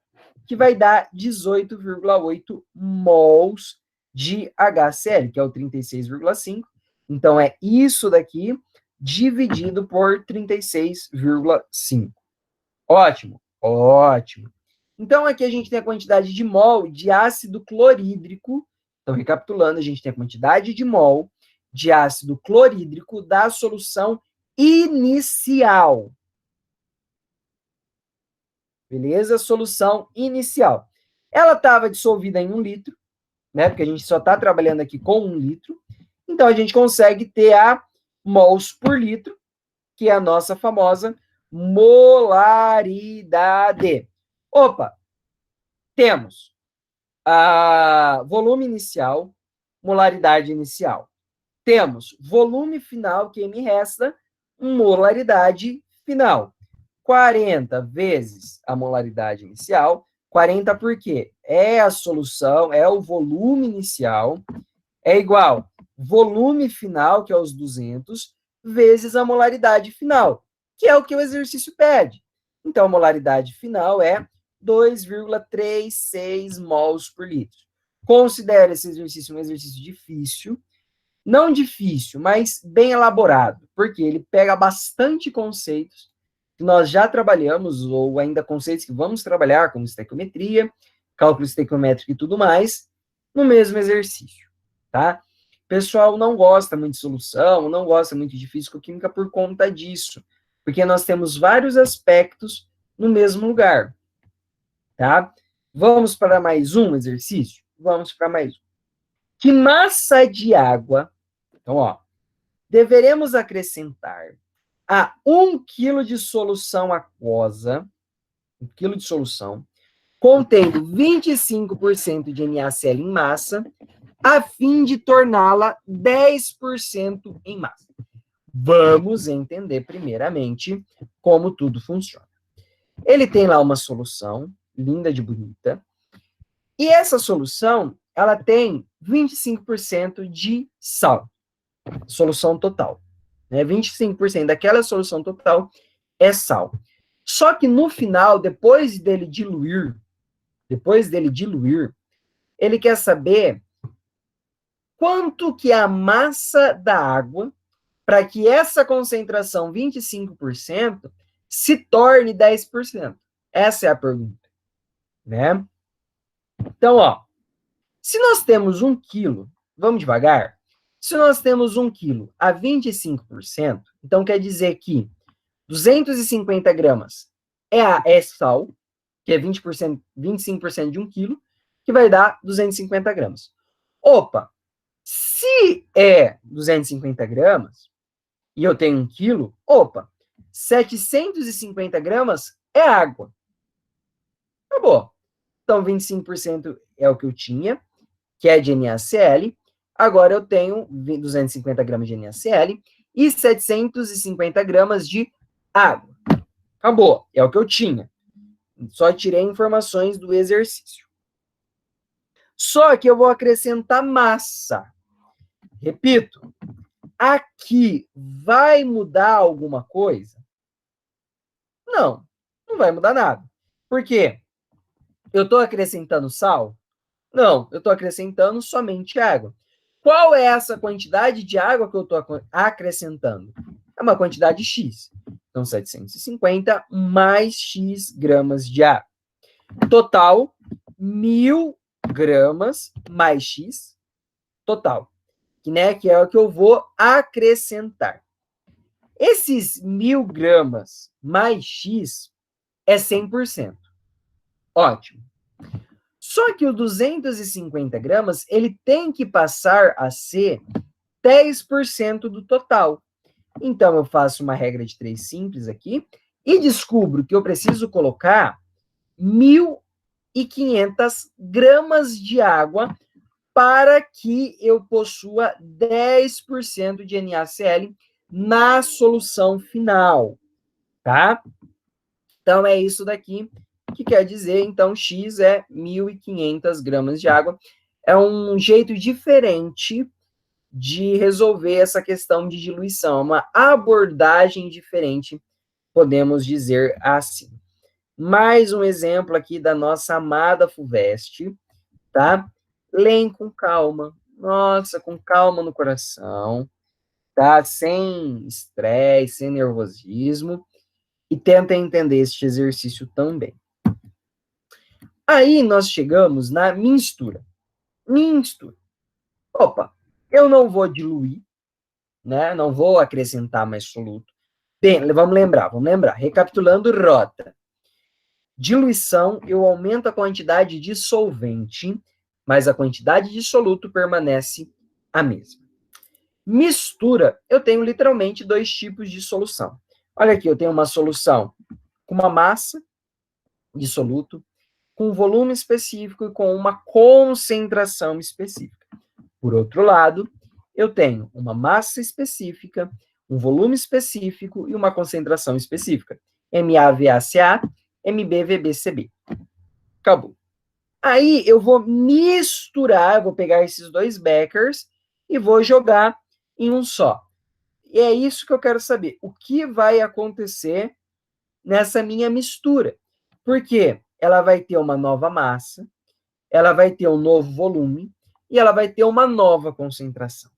que vai dar 18,8 mols de HCl, que é o 36,5. Então, é isso daqui dividido por 36,5. Ótimo, ótimo. Então, aqui a gente tem a quantidade de mol de ácido clorídrico. Então, recapitulando, a gente tem a quantidade de mol de ácido clorídrico da solução inicial. Beleza? Solução inicial. Ela estava dissolvida em 1 litro, né? Porque a gente só está trabalhando aqui com 1 litro. Então, a gente consegue ter a mols por litro, que é a nossa famosa molaridade. Opa! Temos volume inicial, molaridade inicial. Temos volume final, que me resta, molaridade final. 40 vezes a molaridade inicial. 40 por quê? É a solução, é o volume inicial, é igual volume final, que é os 200, vezes a molaridade final, que é o que o exercício pede. Então, a molaridade final é 2,36 mols por litro. Considere esse exercício um exercício difícil, não difícil, mas bem elaborado, porque ele pega bastante conceitos que nós já trabalhamos, ou ainda conceitos que vamos trabalhar, como estequiometria, cálculo estequiométrico e tudo mais, no mesmo exercício, tá? O pessoal não gosta muito de solução, não gosta muito de físico-química por conta disso, porque nós temos vários aspectos no mesmo lugar, tá? Vamos para mais um exercício? Vamos para mais um. Que massa de água, então, ó, deveremos acrescentar a 1 kg de solução aquosa, 1 kg de solução, contendo 25% de NaCl em massa, a fim de torná-la 10% em massa. Vamos entender primeiramente como tudo funciona. Ele tem lá uma solução, linda de bonita, e essa solução, ela tem 25% de sal, solução total. Né? 25% daquela solução total é sal. Só que no final, depois dele diluir, ele quer saber quanto que é a massa da água para que essa concentração 25% se torne 10%. Essa é a pergunta, né? Então, ó, se nós temos 1 quilo, vamos devagar, se nós temos 1 quilo a 25%, então quer dizer que 250 gramas é sal, que é 20%, 25% de 1 quilo, que vai dar 250 gramas. Opa, se é 250 gramas, e eu tenho 1 quilo, opa, 750 gramas é água. Acabou. Então, 25% é o que eu tinha, que é de NaCl. Agora eu tenho 250 gramas de NaCl e 750 gramas de água. Acabou. É o que eu tinha. Só tirei informações do exercício. Só que eu vou acrescentar massa. Repito, aqui vai mudar alguma coisa? Não, não vai mudar nada. Por quê? Eu estou acrescentando sal? Não, eu estou acrescentando somente água. Qual é essa quantidade de água que eu estou acrescentando? É uma quantidade X. Então, 750 mais X gramas de água. Total, 1.000 gramas mais X, total. Que é o que eu vou acrescentar. Esses 1.000 gramas mais X é 100%. Ótimo. Só que o 250 gramas, ele tem que passar a ser 10% do total. Então, eu faço uma regra de 3 simples aqui e descubro que eu preciso colocar 1.500 gramas de água para que eu possua 10% de NaCl na solução final, tá? Então, é isso daqui que quer dizer, então, X é 1.500 gramas de água. É um jeito diferente de resolver essa questão de diluição, uma abordagem diferente, podemos dizer assim. Mais um exemplo aqui da nossa amada FUVEST, tá? Leem com calma, nossa, com calma no coração, tá? Sem estresse, sem nervosismo, e tentem entender este exercício também. Aí nós chegamos na mistura. Mistura. Opa, eu não vou diluir, né? Não vou acrescentar mais soluto. Bem, vamos lembrar. Recapitulando, rota. Diluição, eu aumento a quantidade de solvente, mas a quantidade de soluto permanece a mesma. Mistura, eu tenho literalmente 2 tipos de solução. Olha aqui, eu tenho uma solução com uma massa de soluto, com um volume específico e com uma concentração específica. Por outro lado, eu tenho uma massa específica, um volume específico e uma concentração específica. MaVaCa, MbVbCb. Acabou. Aí eu vou misturar, vou pegar esses 2 beckers e vou jogar em um só. E é isso que eu quero saber. O que vai acontecer nessa minha mistura? Porque ela vai ter uma nova massa, ela vai ter um novo volume e ela vai ter uma nova concentração,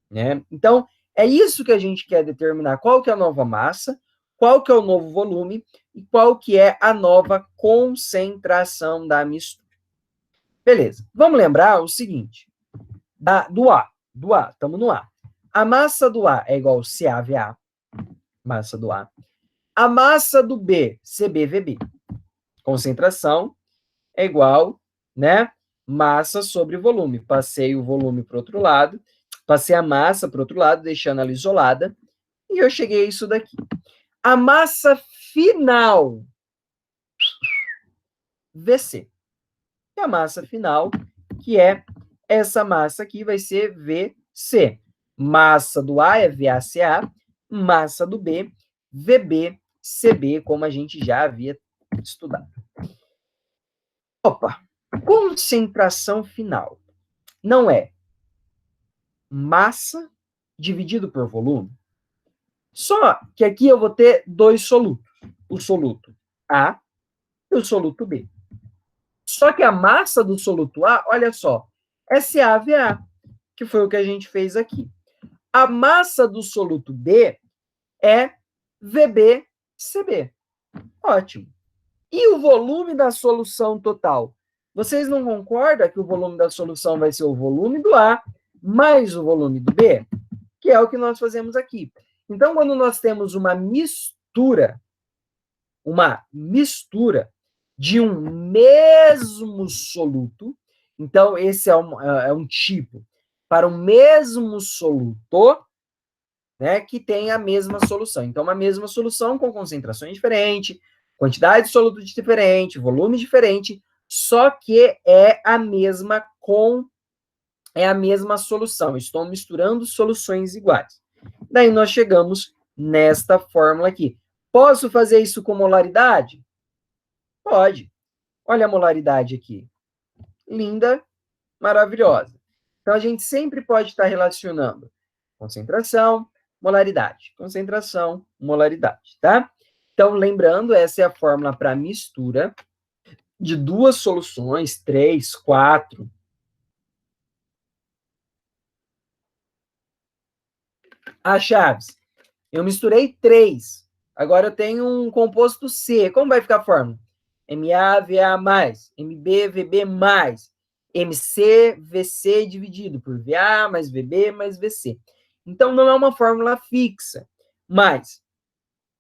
né? Então, é isso que a gente quer determinar, qual que é a nova massa, qual que é o novo volume e qual que é a nova concentração da mistura. Beleza, vamos lembrar o seguinte, do A, estamos no A. A massa do A é igual a CaVa, massa do A. A massa do B, CbVb. Concentração é igual, né? Massa sobre volume. Passei o volume para o outro lado, passei a massa para o outro lado, deixando ela isolada, e eu cheguei a isso daqui. A massa final, VC. E a massa final, que é essa massa aqui, vai ser VC. Massa do A é VaCa, massa do B, VbCb, como a gente já havia estudado. Opa! Concentração final. Não é massa dividido por volume? Só que aqui eu vou ter dois solutos. O soluto A e o soluto B. Só que a massa do soluto A, olha só, SaVa, que foi o que a gente fez aqui. A massa do soluto B é VbCb. Ótimo. E o volume da solução total? Vocês não concordam que o volume da solução vai ser o volume do A mais o volume do B? Que é o que nós fazemos aqui. Então, quando nós temos uma mistura de um mesmo soluto, então esse é um tipo para o mesmo soluto, né, que tem a mesma solução. Então, uma mesma solução com concentrações diferentes, quantidade de soluto diferente, volume diferente, só que é a mesma solução. Estou misturando soluções iguais. Daí nós chegamos nesta fórmula aqui. Posso fazer isso com molaridade? Pode. Olha a molaridade aqui. Linda, maravilhosa. Então, a gente sempre pode estar relacionando concentração, molaridade. Concentração, molaridade, tá? Então, lembrando, essa é a fórmula para mistura de duas soluções, 3, 4. Ah, Chaves, eu misturei 3. Agora eu tenho um composto C. Como vai ficar a fórmula? MaVa mais, MbVb mais, McVc dividido por Va mais Vb mais Vc. Então, não é uma fórmula fixa, mas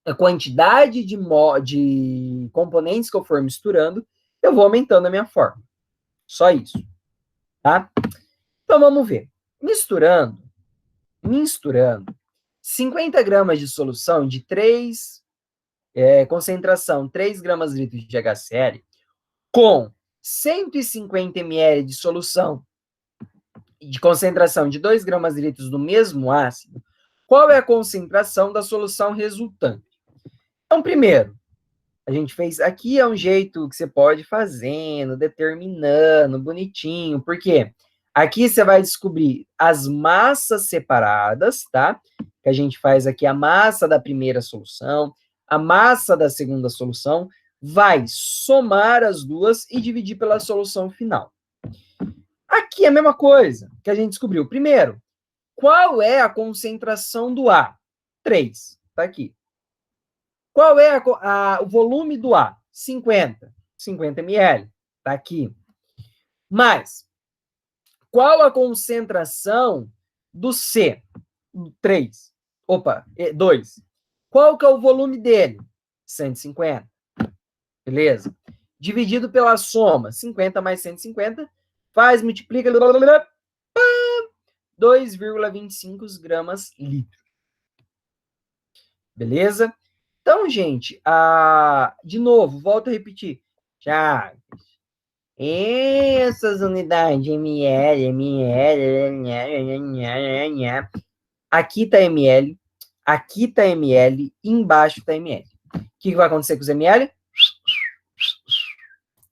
a quantidade de componentes que eu for misturando, eu vou aumentando a minha fórmula. Só isso, tá? Então, vamos ver. Misturando 50 gramas de solução de 3, concentração 3 gramas litros de HCl, com 150 ml de solução de concentração de 2 gramas litros do mesmo ácido, qual é a concentração da solução resultante? Então, primeiro, a gente fez, aqui é um jeito que você pode ir fazendo, determinando, bonitinho, porque aqui você vai descobrir as massas separadas, tá? Que a gente faz aqui a massa da primeira solução, a massa da segunda solução, vai somar as duas e dividir pela solução final. Aqui é a mesma coisa que a gente descobriu. Primeiro, qual é a concentração do A? 3, tá aqui. Qual é o volume do A? 50 ml, tá aqui. Mas, qual a concentração do C? 3. 2. Qual que é o volume dele? 150. Beleza? Dividido pela soma, 50 mais 150, faz, multiplica, 2,25 gramas litro. Beleza? Então, gente, de novo, volto a repetir. Chaves, essas unidades ml, aqui está ml, aqui está ml, embaixo está ml. O que vai acontecer com os ml?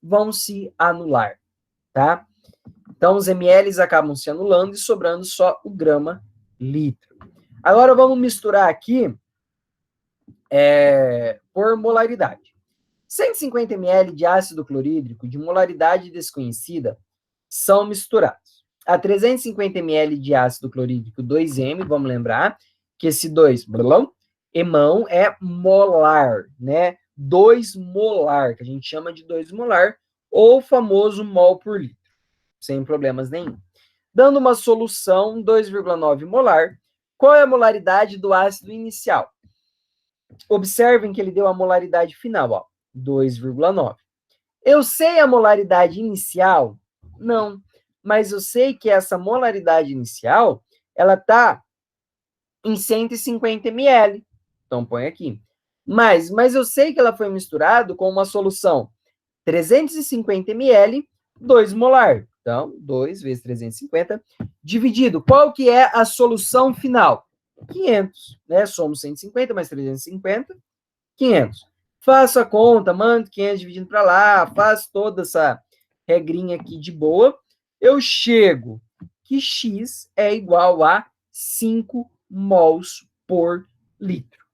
Vão se anular, tá? Então, os ml acabam se anulando e sobrando só o grama litro. Agora, vamos misturar aqui por molaridade. 150 ml de ácido clorídrico de molaridade desconhecida são misturados. A 350 ml de ácido clorídrico 2M, vamos lembrar que esse 2, emão é molar, né? 2 molar, que a gente chama de 2 molar, ou o famoso mol por litro, sem problemas nenhum. Dando uma solução 2,9 molar, qual é a molaridade do ácido inicial? Observem que ele deu a molaridade final, ó, 2,9. Eu sei a molaridade inicial? Não. Mas eu sei que essa molaridade inicial, ela está em 150 ml. Então, põe aqui. Mas eu sei que ela foi misturada com uma solução 350 ml, 2 molar. Então, 2 vezes 350, dividido. Qual que é a solução final? 500, né? Somos 150 mais 350, 500. Faço a conta, mando 500 dividindo para lá, faço toda essa regrinha aqui de boa. Eu chego que X é igual a 5 mols por litro.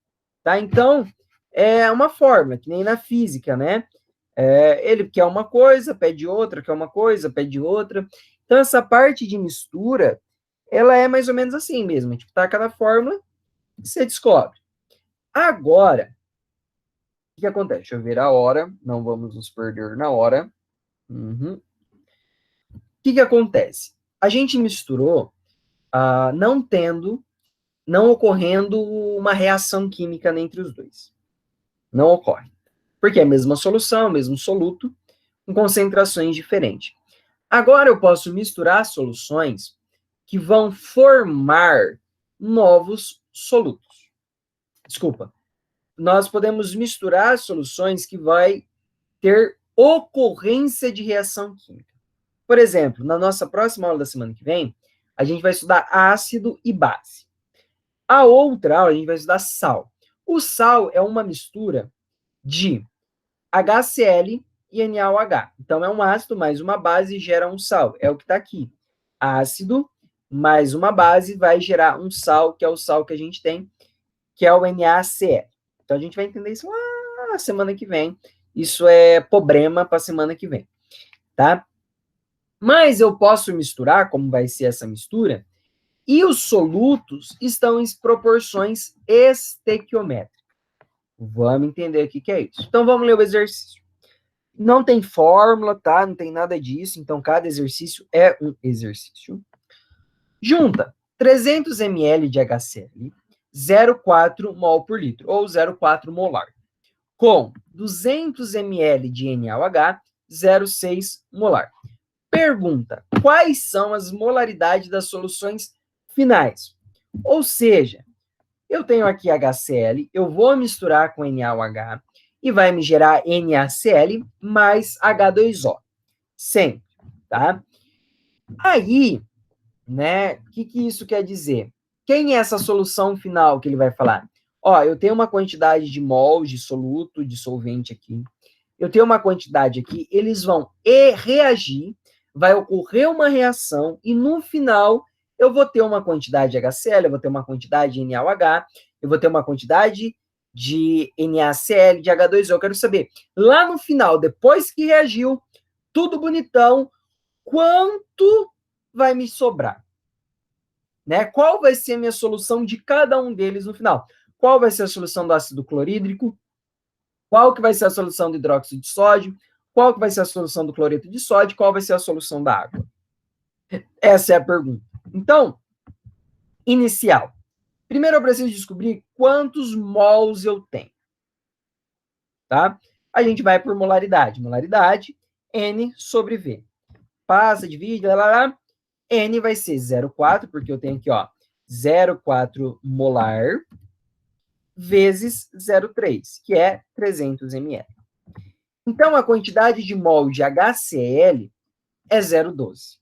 Tá? Então, é uma fórmula, que nem na física, né? Ele quer uma coisa, pede outra, quer uma coisa, pede outra. Então, essa parte de mistura, ela é mais ou menos assim mesmo. A gente taca na fórmula e você descobre. Agora, o que acontece? Deixa eu ver a hora. Não vamos nos perder na hora. Uhum. O que acontece? A gente misturou, não ocorrendo uma reação química entre os dois. Não ocorre. Porque é a mesma solução, mesmo soluto, com concentrações diferentes. Agora eu posso misturar soluções que vão formar novos solutos. Desculpa. Nós podemos misturar soluções que vai ter ocorrência de reação química. Por exemplo, na nossa próxima aula da semana que vem, a gente vai estudar ácido e base. A outra aula a gente vai estudar sal. O sal é uma mistura de HCl e NaOH. Então, é um ácido mais uma base gera um sal. É o que está aqui. Ácido mais uma base vai gerar um sal, que é o sal que a gente tem, que é o NaCl. Então, a gente vai entender isso lá na semana que vem. Isso é problema para a semana que vem, tá? Mas eu posso misturar, como vai ser essa mistura, e os solutos estão em proporções estequiométricas. Vamos entender o que é isso. Então, vamos ler o exercício. Não tem fórmula, tá? Não tem nada disso. Então, cada exercício é um exercício. Junta 300 ml de HCl, 0,4 mol por litro, ou 0,4 molar, com 200 ml de NaOH, 0,6 molar. Pergunta: quais são as molaridades das soluções finais? Ou seja, eu tenho aqui HCl, eu vou misturar com NaOH e vai me gerar NaCl mais H2O. Sempre, tá? Aí, né, o que isso quer dizer? Quem é essa solução final que ele vai falar? Ó, eu tenho uma quantidade de mols de soluto, de solvente aqui. Eu tenho uma quantidade aqui, eles vão reagir, vai ocorrer uma reação e no final eu vou ter uma quantidade de HCl, eu vou ter uma quantidade de NaOH, eu vou ter uma quantidade de NaCl, de H2O. Eu quero saber, lá no final, depois que reagiu, tudo bonitão, quanto vai me sobrar? Né? Qual vai ser a minha solução de cada um deles no final? Qual vai ser a solução do ácido clorídrico? Qual que vai ser a solução do hidróxido de sódio? Qual que vai ser a solução do cloreto de sódio? Qual vai ser a solução da água? Essa é a pergunta. Então, inicial. Primeiro eu preciso descobrir quantos mols eu tenho. Tá? A gente vai por molaridade. Molaridade, N sobre V. Passa, divide, lá. N vai ser 0,4, porque eu tenho aqui, ó, 0,4 molar vezes 0,3, que é 300 ml. Então, a quantidade de mol de HCl é 0,12.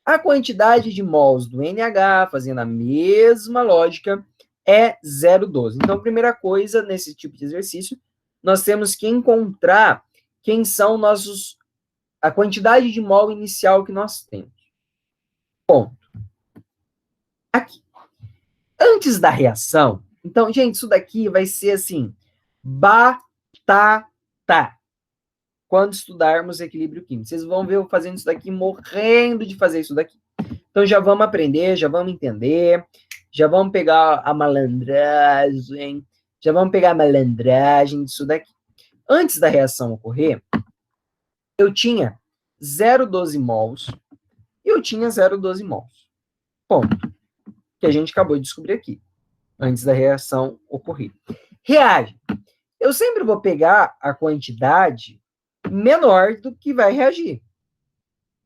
A quantidade de mols do NH, fazendo a mesma lógica, é 0,12. Então, primeira coisa, nesse tipo de exercício, nós temos que encontrar quem são a quantidade de mol inicial que nós temos. Ponto. Aqui. Antes da reação, então, gente, isso daqui vai ser assim, batata. Quando estudarmos equilíbrio químico. Vocês vão ver eu fazendo isso daqui, morrendo de fazer isso daqui. Então, já vamos aprender, já vamos entender, já vamos pegar a malandragem, disso daqui. Antes da reação ocorrer, eu tinha 0,12 mols e eu tinha 0,12 mols. Ponto. Que a gente acabou de descobrir aqui, antes da reação ocorrer. Reage. Eu sempre vou pegar a quantidade menor do que vai reagir,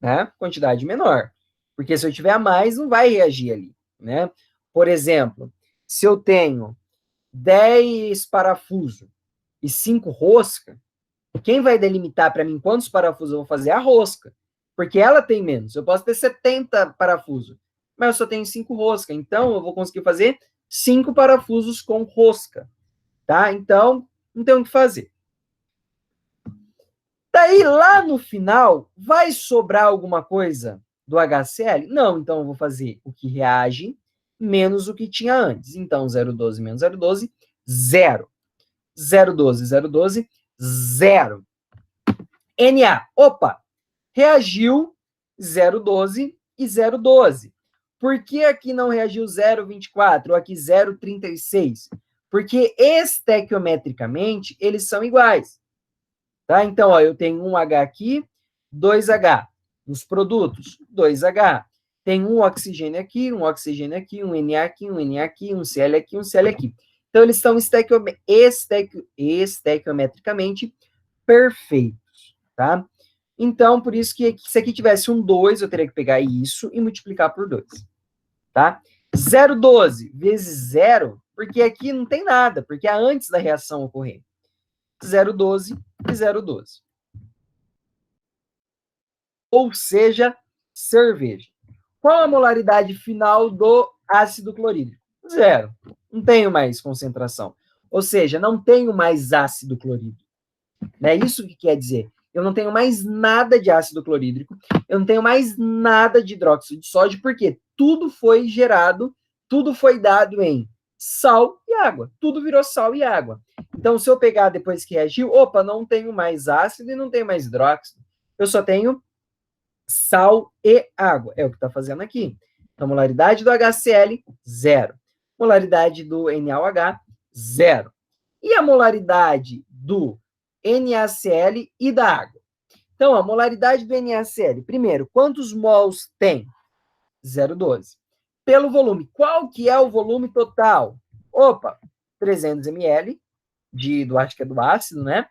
né? Quantidade menor. Porque se eu tiver a mais, não vai reagir ali, né? Por exemplo, se eu tenho 10 parafusos e 5 rosca, quem vai delimitar para mim quantos parafusos eu vou fazer é a rosca, porque ela tem menos. Eu posso ter 70 parafusos, mas eu só tenho 5 rosca, então eu vou conseguir fazer 5 parafusos com rosca, tá? Então, não tem o que fazer. Daí, lá no final, vai sobrar alguma coisa do HCl? Não, então eu vou fazer o que reage menos o que tinha antes. Então, 0,12 menos 0,12, 0. 0,12, 0,12, 0. Na, opa, reagiu 0,12 e 0,12. Por que aqui não reagiu 0,24 ou aqui 0,36? Porque estequiometricamente eles são iguais. Tá? Então, ó, eu tenho um H aqui, 2H. Nos produtos, 2H. Tem um oxigênio aqui, um oxigênio aqui, um Na aqui, um Na aqui, um Cl aqui, um Cl aqui. Então, eles estão estequiometricamente perfeitos, tá? Então, por isso que se aqui tivesse um 2, eu teria que pegar isso e multiplicar por 2, tá? 0,12 vezes 0, porque aqui não tem nada, porque é antes da reação ocorrer. 0,12 e 0,12. Ou seja, cerveja. Qual a molaridade final do ácido clorídrico? 0. Não tenho mais concentração. Ou seja, não tenho mais ácido clorídrico. É isso que quer dizer. Eu não tenho mais nada de ácido clorídrico, eu não tenho mais nada de hidróxido de sódio, porque tudo foi gerado, tudo foi dado em sal e água. Tudo virou sal e água. Então, se eu pegar depois que reagiu, opa, não tenho mais ácido e não tenho mais hidróxido. Eu só tenho sal e água. É o que está fazendo aqui. Então, molaridade do HCl, 0. Molaridade do NaOH, 0. E a molaridade do NaCl e da água? Então, a molaridade do NaCl, primeiro, quantos mols tem? 0,12. Pelo volume, qual que é o volume total? Opa, 300 ml acho que é do ácido, né?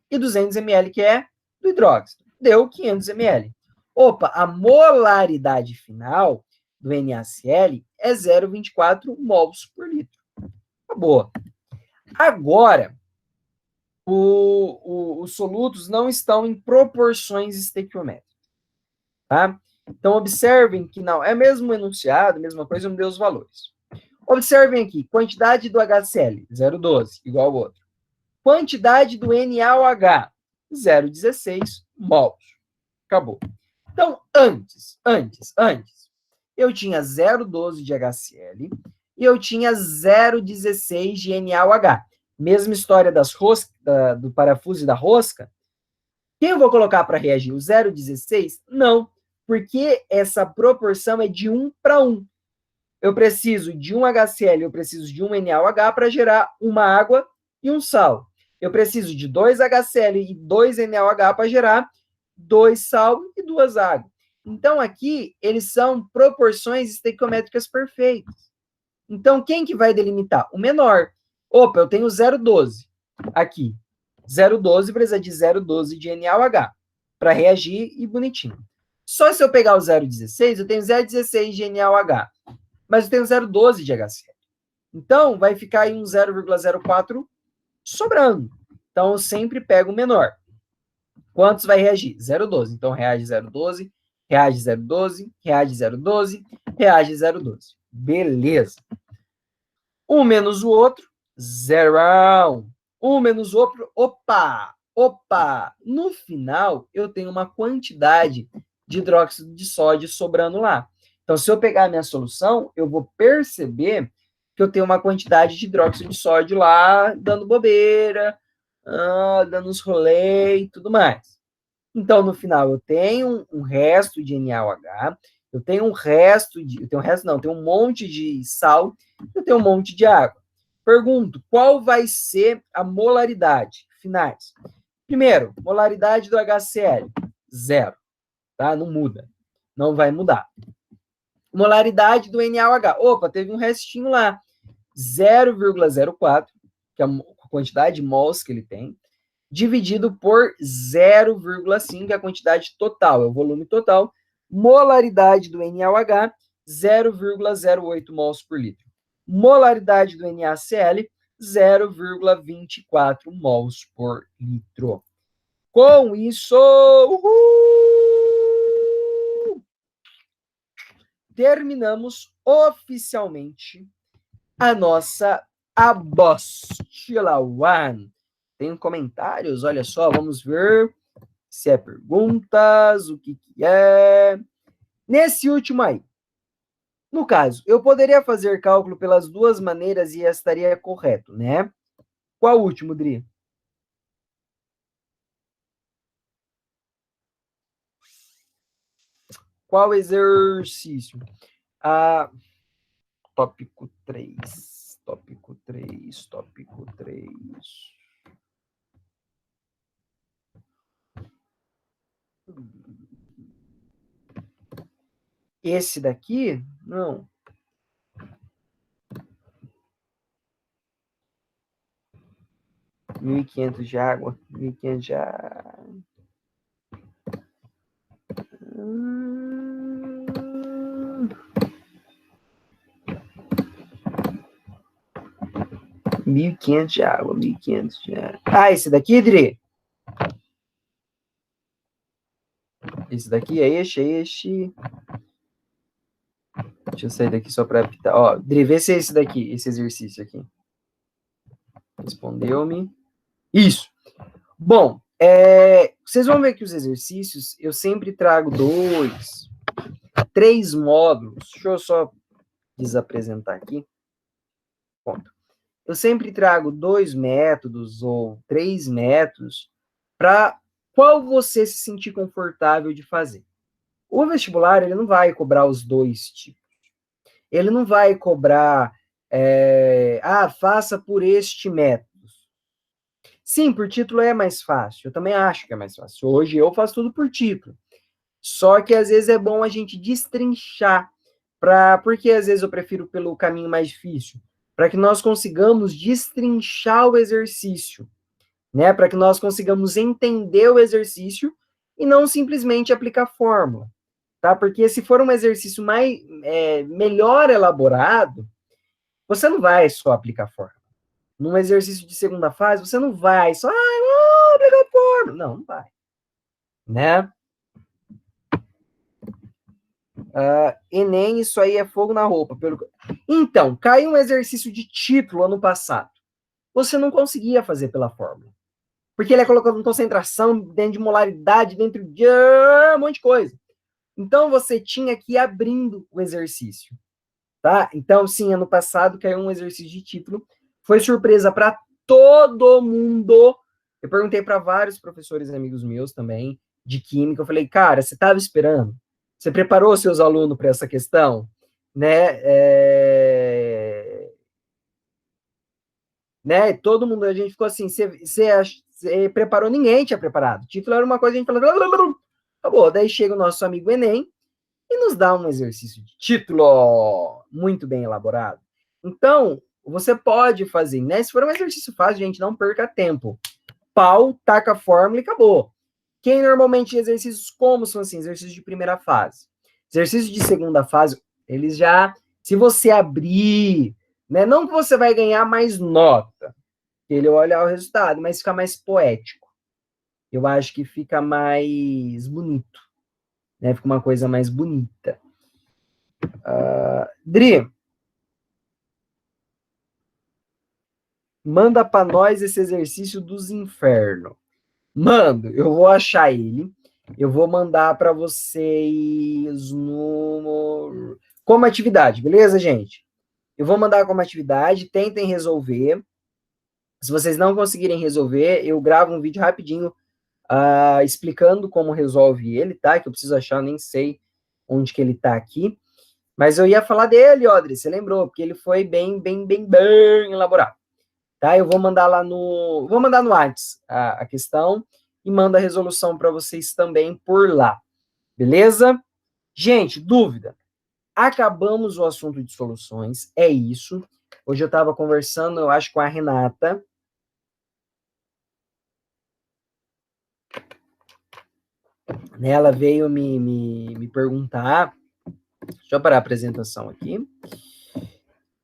E 200 ml que é do hidróxido. Deu 500 ml. Opa, a molaridade final do NaCl é 0,24 mols por litro. Acabou. Agora, os solutos não estão em proporções estequiométricas, tá? Então, observem que não, é mesmo enunciado, mesma coisa, eu não dei os valores. Observem aqui, quantidade do HCl, 0,12, igual ao outro. Quantidade do NaOH, 0,16 mols. Acabou. Então, antes, eu tinha 0,12 de HCl e eu tinha 0,16 de NaOH. Mesma história das roscas, do parafuso e da rosca. Quem eu vou colocar para reagir? O 0,16? Não, porque essa proporção é de 1 para 1. Eu preciso de um HCl, eu preciso de um NaOH para gerar uma água e um sal. Eu preciso de 2 HCl e 2 NaOH para gerar 2 sal e 2 águas. Então, aqui, eles são proporções estequiométricas perfeitas. Então, quem que vai delimitar? O menor. Opa, eu tenho 0,12 aqui. 0,12 precisa de 0,12 de NaOH para reagir e bonitinho. Só se eu pegar o 0,16, eu tenho 0,16 de NaOH. Mas eu tenho 0,12 de HCl. Então, vai ficar aí um 0,04 sobrando. Então, eu sempre pego o menor. Quantos vai reagir? 0,12. Então, reage 0,12, reage 0,12, reage 0,12, reage 0,12. Beleza. Um menos o outro, 0. Um menos o outro, opa! No final, eu tenho uma quantidade de hidróxido de sódio sobrando lá. Então, se eu pegar a minha solução, eu vou perceber que eu tenho uma quantidade de hidróxido de sódio lá, dando bobeira, dando uns rolês e tudo mais. Então, no final, eu tenho um resto de NaOH, eu tenho um monte de sal, eu tenho um monte de água. Pergunto, qual vai ser a molaridade finais? Primeiro, molaridade do HCl, 0, tá? Não muda, não vai mudar. Molaridade do NaOH, opa, teve um restinho lá, 0,04 que é a quantidade de mols que ele tem, dividido por 0,5, que é a quantidade total, é o volume total, molaridade do NaOH, 0,08 mols por litro. Molaridade do NaCl, 0,24 mols por litro. Com isso, terminamos oficialmente a nossa apostila 1. Tem comentários, olha só, vamos ver se é perguntas, o que é. Nesse último aí, no caso, eu poderia fazer cálculo pelas duas maneiras e estaria correto, né? Qual o último, Dri? Qual exercício? Tópico 3. Tópico 3. Tópico 3. Esse daqui? Não. Mil e quinhentos de água. 1.500 de água. 1.500 de água. 1.500 de água. Ah, esse daqui, Dri? Esse daqui é este. Deixa eu sair daqui só para apitar. Ó, Dri, vê se é esse daqui, esse exercício aqui. Respondeu-me. Isso. Bom, vocês vão ver que os exercícios, eu sempre trago 2, 3 módulos. Deixa eu só desapresentar aqui. Ponto. Eu sempre trago 2 métodos ou 3 métodos para qual você se sentir confortável de fazer. O vestibular, ele não vai cobrar os 2 tipos. Ele não vai cobrar, faça por este método. Sim, por título é mais fácil. Eu também acho que é mais fácil. Hoje eu faço tudo por título. Só que às vezes é bom a gente destrinchar, porque às vezes eu prefiro pelo caminho mais difícil, para que nós consigamos destrinchar o exercício, né? Para que nós consigamos entender o exercício e não simplesmente aplicar fórmula, tá? Porque se for um exercício melhor elaborado, você não vai só aplicar fórmula. Num exercício de segunda fase, você não vai só, aplicar fórmula. Não, não vai, né? Enem, isso aí é fogo na roupa. Então, caiu um exercício de título ano passado. Você não conseguia fazer pela fórmula. Porque ele é colocando concentração dentro de molaridade, dentro de um monte de coisa. Então, você tinha que ir abrindo o exercício. Tá? Então, sim, ano passado caiu um exercício de título. Foi surpresa para todo mundo. Eu perguntei para vários professores amigos meus também, de química. Eu falei, cara, você estava esperando? Você preparou seus alunos para essa questão? Né? Todo mundo, a gente ficou assim, você preparou? Ninguém tinha preparado. O título era uma coisa, a gente falou, acabou. Daí chega o nosso amigo Enem e nos dá um exercício de título muito bem elaborado. Então, você pode fazer, né? Se for um exercício fácil, gente, não perca tempo. Pau, taca a fórmula e acabou. Quem normalmente exercícios como são assim? Exercícios de primeira fase. Exercícios de segunda fase, eles já, se você abrir, né? Não que você vai ganhar mais nota, ele olha o resultado, mas fica mais poético. Eu acho que fica mais bonito, né? Fica uma coisa mais bonita. Dri, manda para nós esse exercício dos infernos. Mando, eu vou achar ele. Eu vou mandar para vocês como atividade, beleza, gente? Eu vou mandar como atividade, tentem resolver. Se vocês não conseguirem resolver, eu gravo um vídeo rapidinho explicando como resolve ele, tá? Que eu preciso achar, nem sei onde que ele tá aqui. Mas eu ia falar dele, Odri, você lembrou? Porque ele foi bem elaborado. Tá? Eu vou mandar lá no... Vou mandar no WhatsApp a questão e mando a resolução para vocês também por lá. Beleza? Gente, dúvida? Acabamos o assunto de soluções. É isso. Hoje eu estava conversando, eu acho, com a Renata. Né, ela veio me perguntar. Deixa eu parar a apresentação aqui.